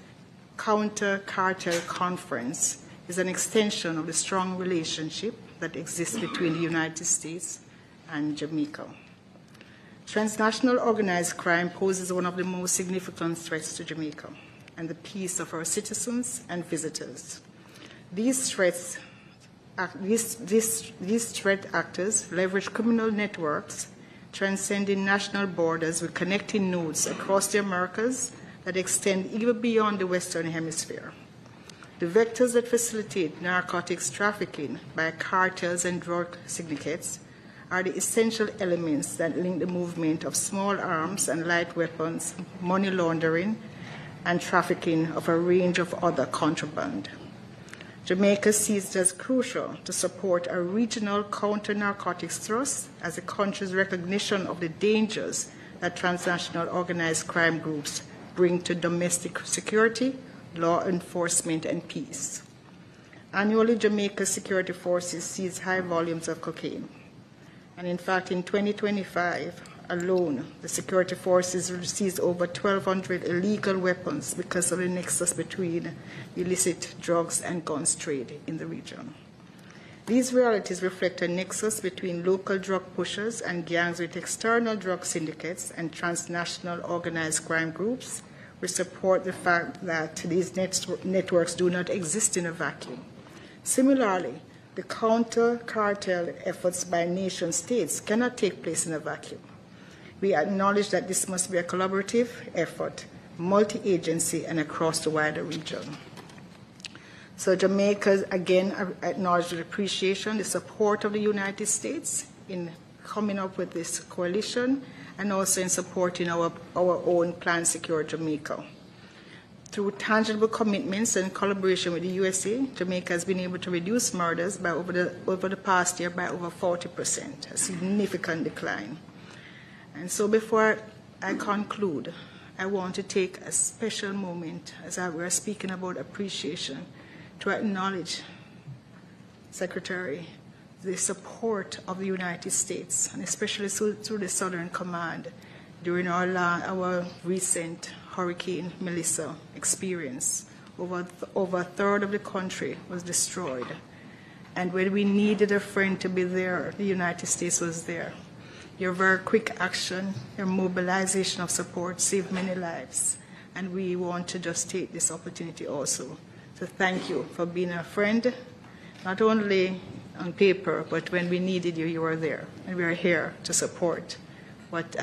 Counter Cartel Conference is an extension of the strong relationship that exists between the United States and Jamaica. Transnational organized crime poses one of the most significant threats to Jamaica and the peace of our citizens and visitors. These threat actors leverage criminal networks transcending national borders with connecting nodes across the Americas that extend even beyond the Western Hemisphere. The vectors that facilitate narcotics trafficking by cartels and drug syndicates are the essential elements that link the movement of small arms and light weapons, money laundering, and trafficking of a range of other contraband. Jamaica sees it as crucial to support a regional counter-narcotics thrust as the country's recognition of the dangers that transnational organized crime groups bring to domestic security, law enforcement, and peace. Annually, Jamaica's security forces seize high volumes of cocaine. And in fact, in 2025 alone, the security forces seized over 1,200 illegal weapons because of the nexus between illicit drugs and guns trade in the region. These realities reflect a nexus between local drug pushers and gangs with external drug syndicates and transnational organized crime groups, which support the fact that these networks do not exist in a vacuum. Similarly, the counter-cartel efforts by nation states cannot take place in a vacuum. We acknowledge that this must be a collaborative effort, multi-agency, and across the wider region. So Jamaica, again, acknowledges the appreciation, the support of the United States in coming up with this coalition and also in supporting our own Plan Secure Jamaica. Through tangible commitments and collaboration with the USA, Jamaica has been able to reduce murders by over the past year by over 40%, a significant decline. And so before I conclude, I want to take a special moment as we're speaking about appreciation to acknowledge, Secretary, the support of the United States, and especially through the Southern Command during our recent Hurricane Melissa experience. Over a third of the country was destroyed. And when we needed a friend to be there, the United States was there. Your very quick action, your mobilization of support saved many lives. And we want to just take this opportunity also to thank you for being a friend, not only on paper, but when we needed you, you were there. And we are here to support what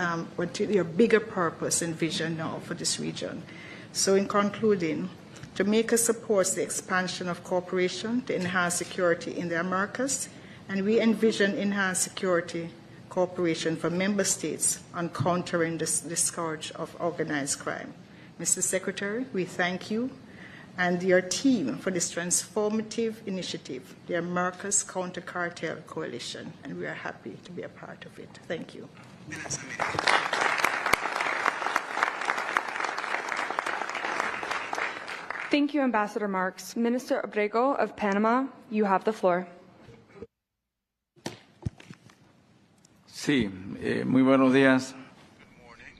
your bigger purpose and vision now for this region. So in concluding, Jamaica supports the expansion of cooperation to enhance security in the Americas, and we envision enhanced security cooperation for member states on countering the scourge of organized crime. Mr. Secretary, we thank you and your team for this transformative initiative, the Americas Counter Cartel Coalition, and we are happy to be a part of it. Thank you. Thank you, Ambassador Marks. Minister Abrego of Panama, you have the floor. Sí, muy buenos días.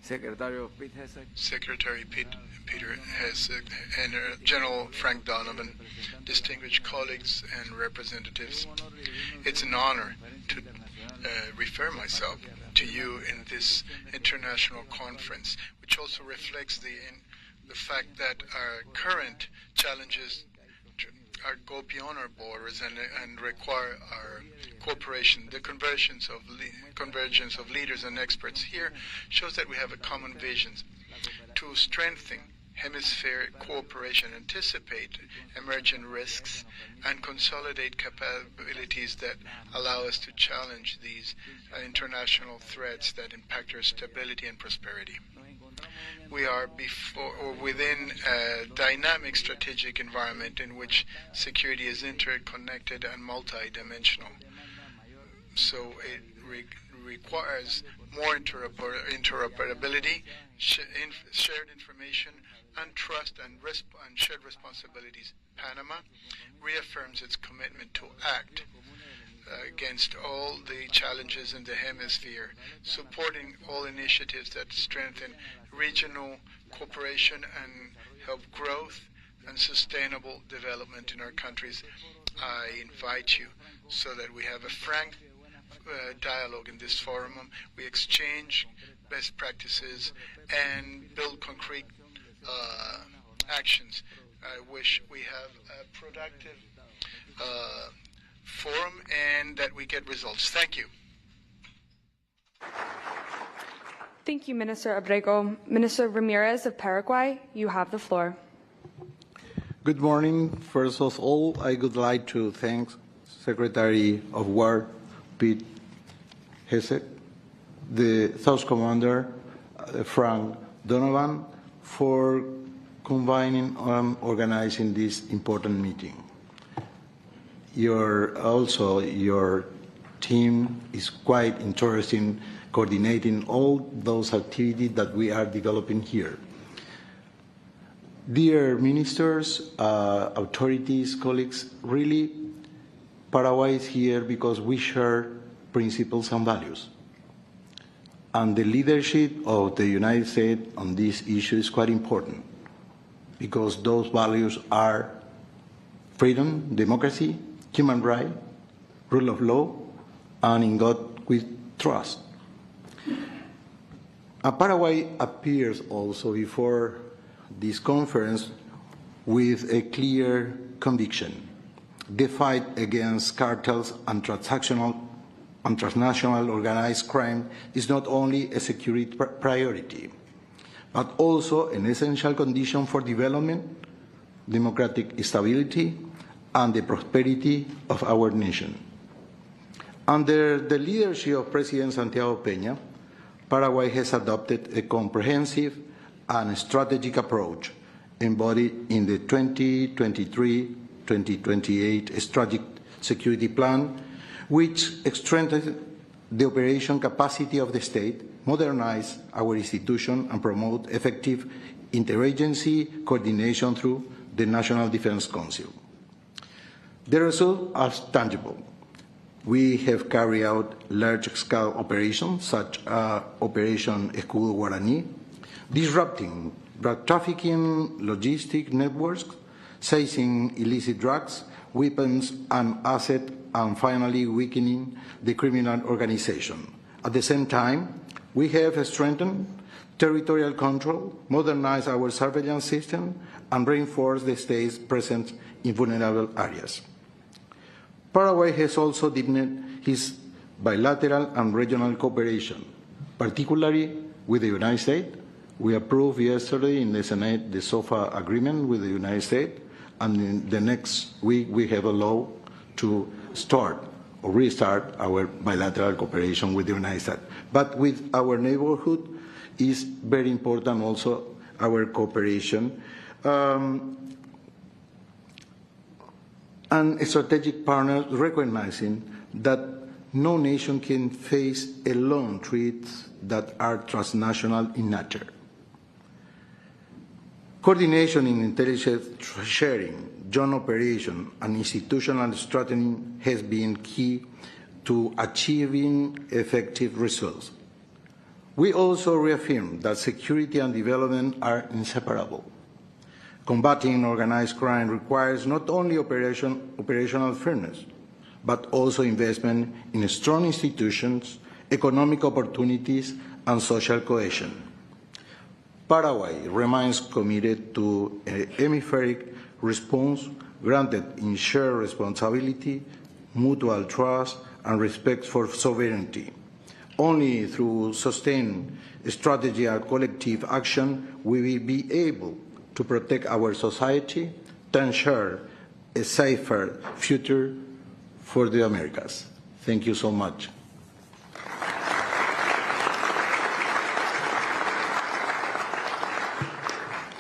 Secretary Pete Hegseth. Secretary Peter Hegseth and General Frank Donovan, distinguished colleagues and representatives. It's an honor to refer myself to you in this international conference, which also reflects the fact that our current challenges go beyond our borders and require our cooperation. The convergence of leaders and experts here shows that we have a common vision to strengthen hemispheric cooperation, anticipate emerging risks, and consolidate capabilities that allow us to challenge these international threats that impact our stability and prosperity. We are within a dynamic strategic environment in which security is interconnected and multidimensional. So it requires more interoperability, shared information, and trust and shared responsibilities. Panama reaffirms its commitment to act against all the challenges in the hemisphere, supporting all initiatives that strengthen regional cooperation and help growth and sustainable development in our countries. I invite you so that we have a frank dialogue in this forum. We exchange best practices and build concrete actions. I wish we have a productive forum and that we get results. Thank you. Thank you, Minister Abrego. Minister Ramirez of Paraguay, you have the floor. Good morning. First of all, I would like to thank Secretary of War Pete Hegseth, the South Commander Frank Donovan, for convening and organizing this important meeting. Your team is quite interested in coordinating all those activities that we are developing here. Dear ministers, authorities, colleagues, really Paraguay is here because we share principles and values. And the leadership of the United States on this issue is quite important because those values are freedom, democracy, human rights, rule of law, and in God we trust. Paraguay appears also before this conference with a clear conviction. The fight against cartels and transnational organized crime is not only a security priority, but also an essential condition for development, democratic stability, and the prosperity of our nation. Under the leadership of President Santiago Peña, Paraguay has adopted a comprehensive and strategic approach embodied in the 2023-2028 Strategic Security Plan, which strengthens the operation capacity of the state, modernize our institution, and promote effective interagency coordination through the National Defense Council. The results are tangible. We have carried out large-scale operations, such as Operation Escudo Guaraní, disrupting drug trafficking, logistic networks, seizing illicit drugs, weapons and assets, and finally weakening the criminal organization. At the same time, we have strengthened territorial control, modernized our surveillance system, and reinforced the state's presence in vulnerable areas. Paraguay has also deepened its bilateral and regional cooperation, particularly with the United States. We approved yesterday in the Senate the SOFA agreement with the United States, and in the next week we have a law to start or restart our bilateral cooperation with the United States. But with our neighborhood is very important also our cooperation. And strategic partners recognizing that no nation can face alone threats that are transnational in nature. Coordination in intelligence sharing, joint operation, and institutional strengthening has been key to achieving effective results. We also reaffirm that security and development are inseparable. Combating organized crime requires not only operational fairness, but also investment in strong institutions, economic opportunities, and social cohesion. Paraguay remains committed to a hemispheric response grounded in shared responsibility, mutual trust, and respect for sovereignty. Only through sustained strategy and collective action will we be able to protect our society, to ensure a safer future for the Americas. Thank you so much.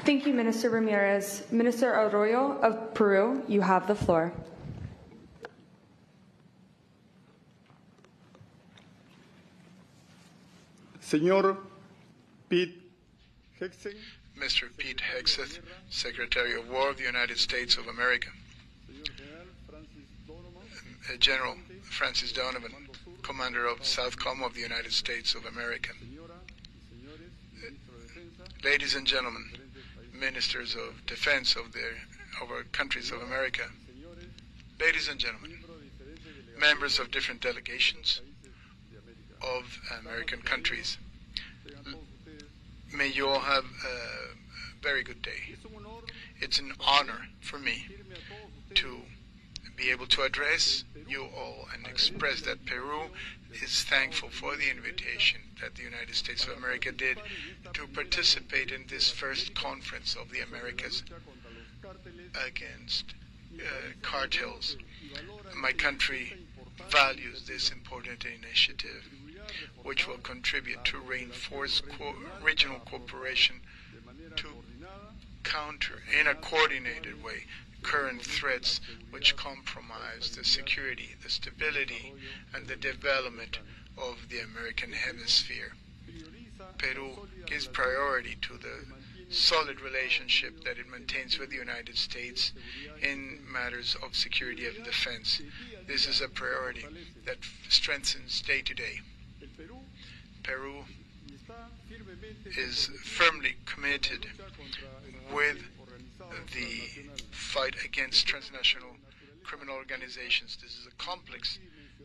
Thank you, Minister Ramirez. Minister Arroyo of Peru, you have the floor. Señor Pete Hegseth. Mr. Pete Hegseth, Secretary of War of the United States of America. General Francis Donovan, Commander of Southcom of the United States of America. Ladies and gentlemen, Ministers of Defense of our countries of America. Ladies and gentlemen, members of different delegations of American countries. May you all have a very good day. It's an honor for me to be able to address you all and express that Peru is thankful for the invitation that the United States of America did to participate in this first conference of the Americas against cartels. My country values this important initiative, which will contribute to reinforce regional cooperation to counter in a coordinated way current threats which compromise the security, the stability, and the development of the American hemisphere. Peru gives priority to the solid relationship that it maintains with the United States in matters of security and defense. This is a priority that strengthens day to day. Peru is firmly committed with the fight against transnational criminal organizations. This is a complex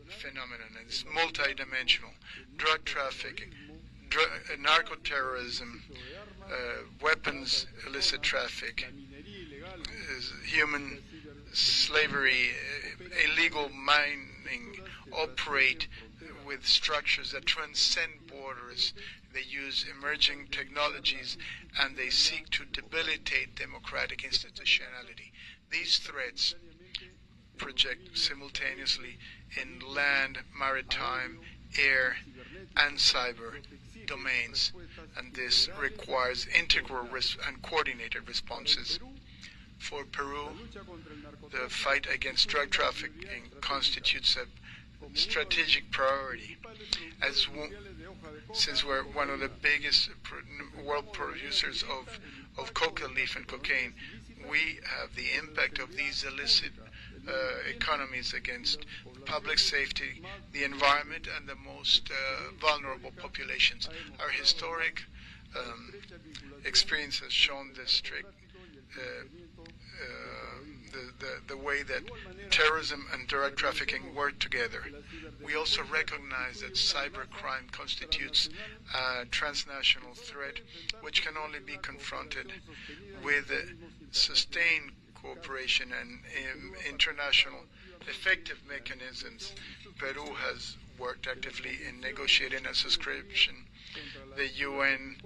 phenomenon, and it's multidimensional. Drug trafficking, narco-terrorism, weapons illicit traffic, human slavery, illegal mining operate with structures that transcend borders. They use emerging technologies and they seek to debilitate democratic institutionality. These threats project simultaneously in land, maritime, air, and cyber domains, and this requires integral and coordinated responses. For Peru, the fight against drug trafficking constitutes a strategic priority. Since we're one of the biggest world producers of coca leaf and cocaine, we have the impact of these illicit economies against public safety, the environment, and the most vulnerable populations. Our historic experience has shown the way that terrorism and drug trafficking work together. We also recognize that cybercrime constitutes a transnational threat which can only be confronted with sustained cooperation and international effective mechanisms. Peru has worked actively in negotiating a subscription, the UN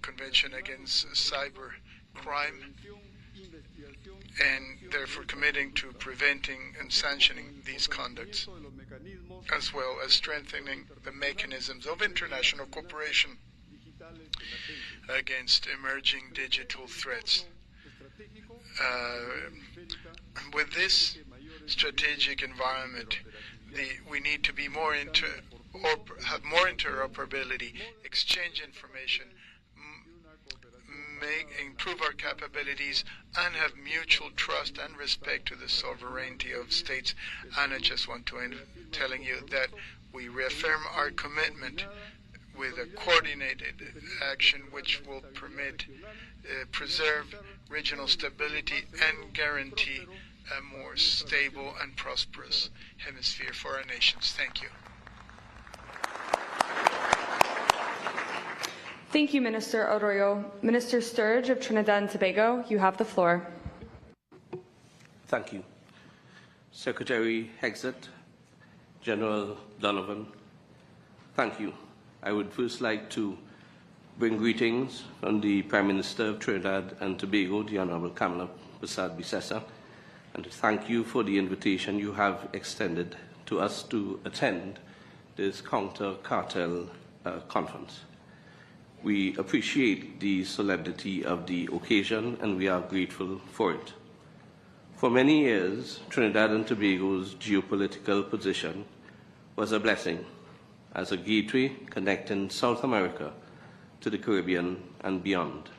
Convention Against Cyber Crime, and therefore committing to preventing and sanctioning these conducts, as well as strengthening the mechanisms of international cooperation against emerging digital threats. With this strategic environment, we need to be have more interoperability, exchange information, improve our capabilities, and have mutual trust and respect to the sovereignty of states. And I just want to end telling you that we reaffirm our commitment with a coordinated action which will preserve regional stability and guarantee a more stable and prosperous hemisphere for our nations. Thank you. Thank you, Minister Arroyo. Minister Sturge of Trinidad and Tobago, you have the floor. Thank you. Secretary Hegseth, General Donovan, thank you. I would first like to bring greetings from the Prime Minister of Trinidad and Tobago, the Honorable Kamala Persad-Bissessar, and to thank you for the invitation you have extended to us to attend this Counter Cartel Conference. We appreciate the solemnity of the occasion and we are grateful for it. For many years, Trinidad and Tobago's geopolitical position was a blessing as a gateway connecting South America to the Caribbean and beyond.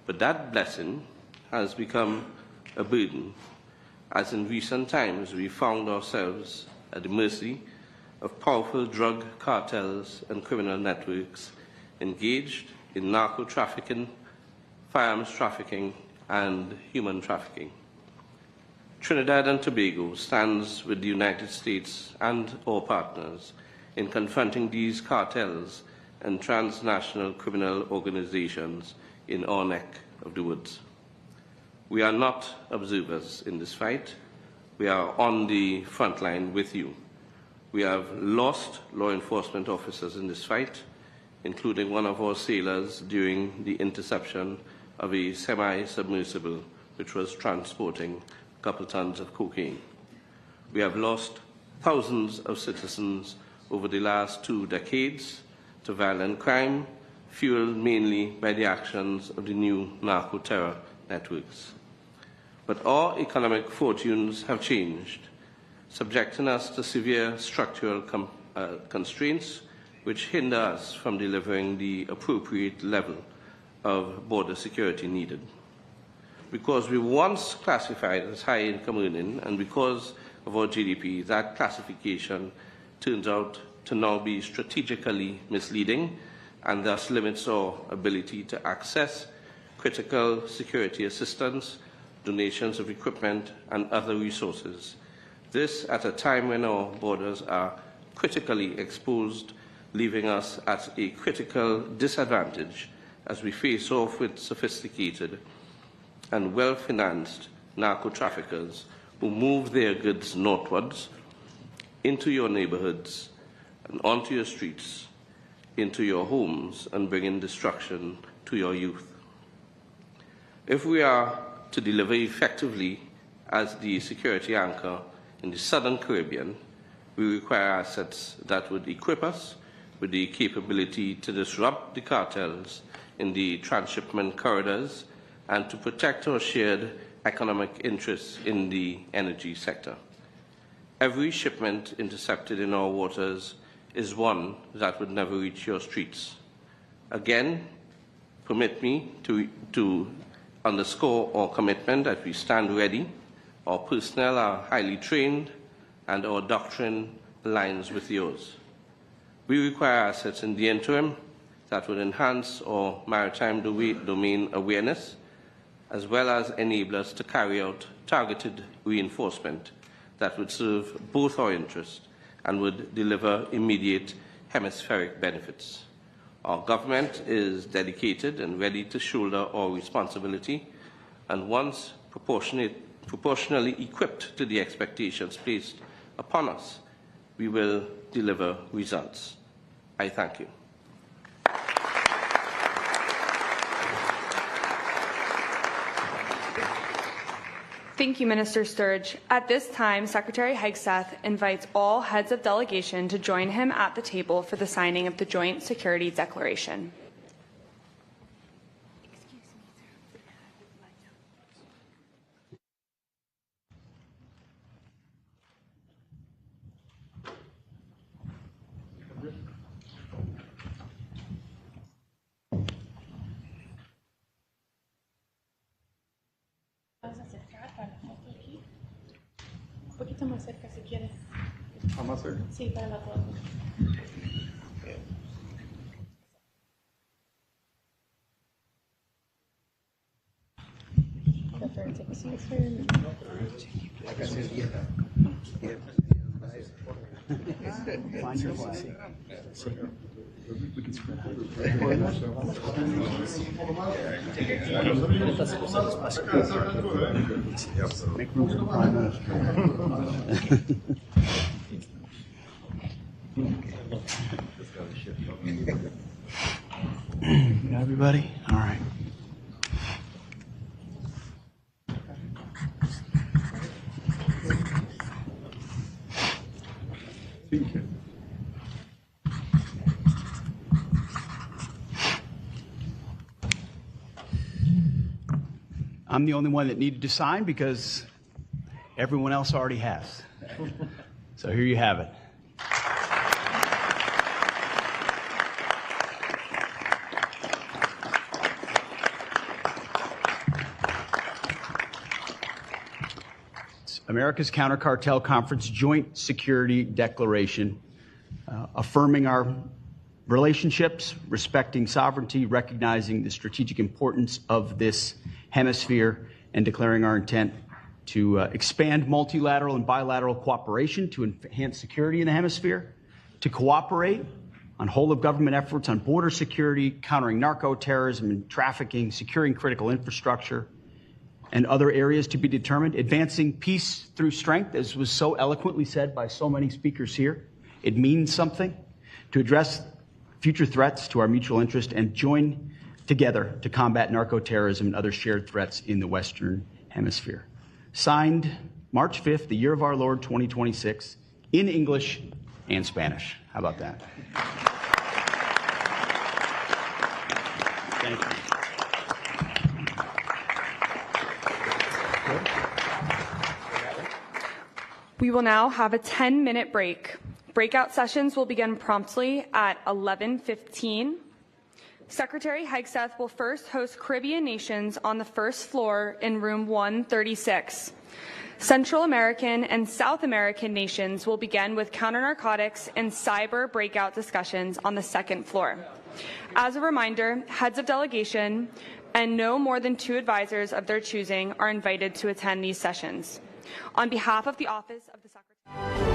But that blessing has become a burden, as in recent times we found ourselves at the mercy of powerful drug cartels and criminal networks engaged in narco-trafficking, firearms trafficking, and human trafficking. Trinidad and Tobago stands with the United States and our partners in confronting these cartels and transnational criminal organizations in our neck of the woods. We are not observers in this fight. We are on the front line with you. We have lost law enforcement officers in this fight, including one of our sailors during the interception of a semi-submersible which was transporting a couple tons of cocaine. We have lost thousands of citizens over the last 2 decades to violent crime, fueled mainly by the actions of the new narco-terror networks. But our economic fortunes have changed, subjecting us to severe structural constraints which hinder us from delivering the appropriate level of border security needed. Because we once classified as high income earning, and because of our GDP, that classification turns out to now be strategically misleading and thus limits our ability to access critical security assistance, donations of equipment, and other resources. This at a time when our borders are critically exposed, leaving us at a critical disadvantage as we face off with sophisticated and well-financed narco-traffickers who move their goods northwards into your neighborhoods and onto your streets, into your homes, and bringing destruction to your youth. If we are to deliver effectively as the security anchor in the Southern Caribbean, we require assets that would equip us with the capability to disrupt the cartels in the transshipment corridors and to protect our shared economic interests in the energy sector. Every shipment intercepted in our waters is one that would never reach your streets. Again, permit me to underscore our commitment that we stand ready. Our personnel are highly trained and our doctrine aligns with yours. We require assets in the interim that would enhance our maritime domain awareness, as well as enable us to carry out targeted reinforcement that would serve both our interests and would deliver immediate hemispheric benefits. Our government is dedicated and ready to shoulder our responsibility, and once proportionally equipped to the expectations placed upon us, we will deliver results. I thank you. Thank you, Minister Sturge. At this time, Secretary Hegseth invites all heads of delegation to join him at the table for the signing of the Joint Security Declaration. Un poquito más cerca si quieres. ¿Más cerca? Sí, para la foto. Find your blessing. We can spread out. Make room for the Prime Minister. You got everybody? All right. Thank you. I'm the only one that needed to sign because everyone else already has. So here you have it. America's Counter Cartel Conference Joint Security Declaration, affirming our relationships, respecting sovereignty, recognizing the strategic importance of this hemisphere, and declaring our intent to expand multilateral and bilateral cooperation to enhance security in the hemisphere, to cooperate on whole-of-government efforts on border security, countering narco-terrorism and trafficking, securing critical infrastructure, and other areas to be determined, advancing peace through strength, as was so eloquently said by so many speakers here. It means something to address future threats to our mutual interest and join together to combat narco-terrorism and other shared threats in the Western hemisphere. Signed March 5th, the year of our Lord 2026, in English and Spanish. How about that? Thank you. We will now have a 10-minute break. Breakout sessions will begin promptly at 11:15. Secretary Hegseth will first host Caribbean nations on the first floor in room 136. Central American and South American nations will begin with counter-narcotics and cyber breakout discussions on the second floor. As a reminder, heads of delegation and no more than 2 advisors of their choosing are invited to attend these sessions. On behalf of the Office of the Secretary...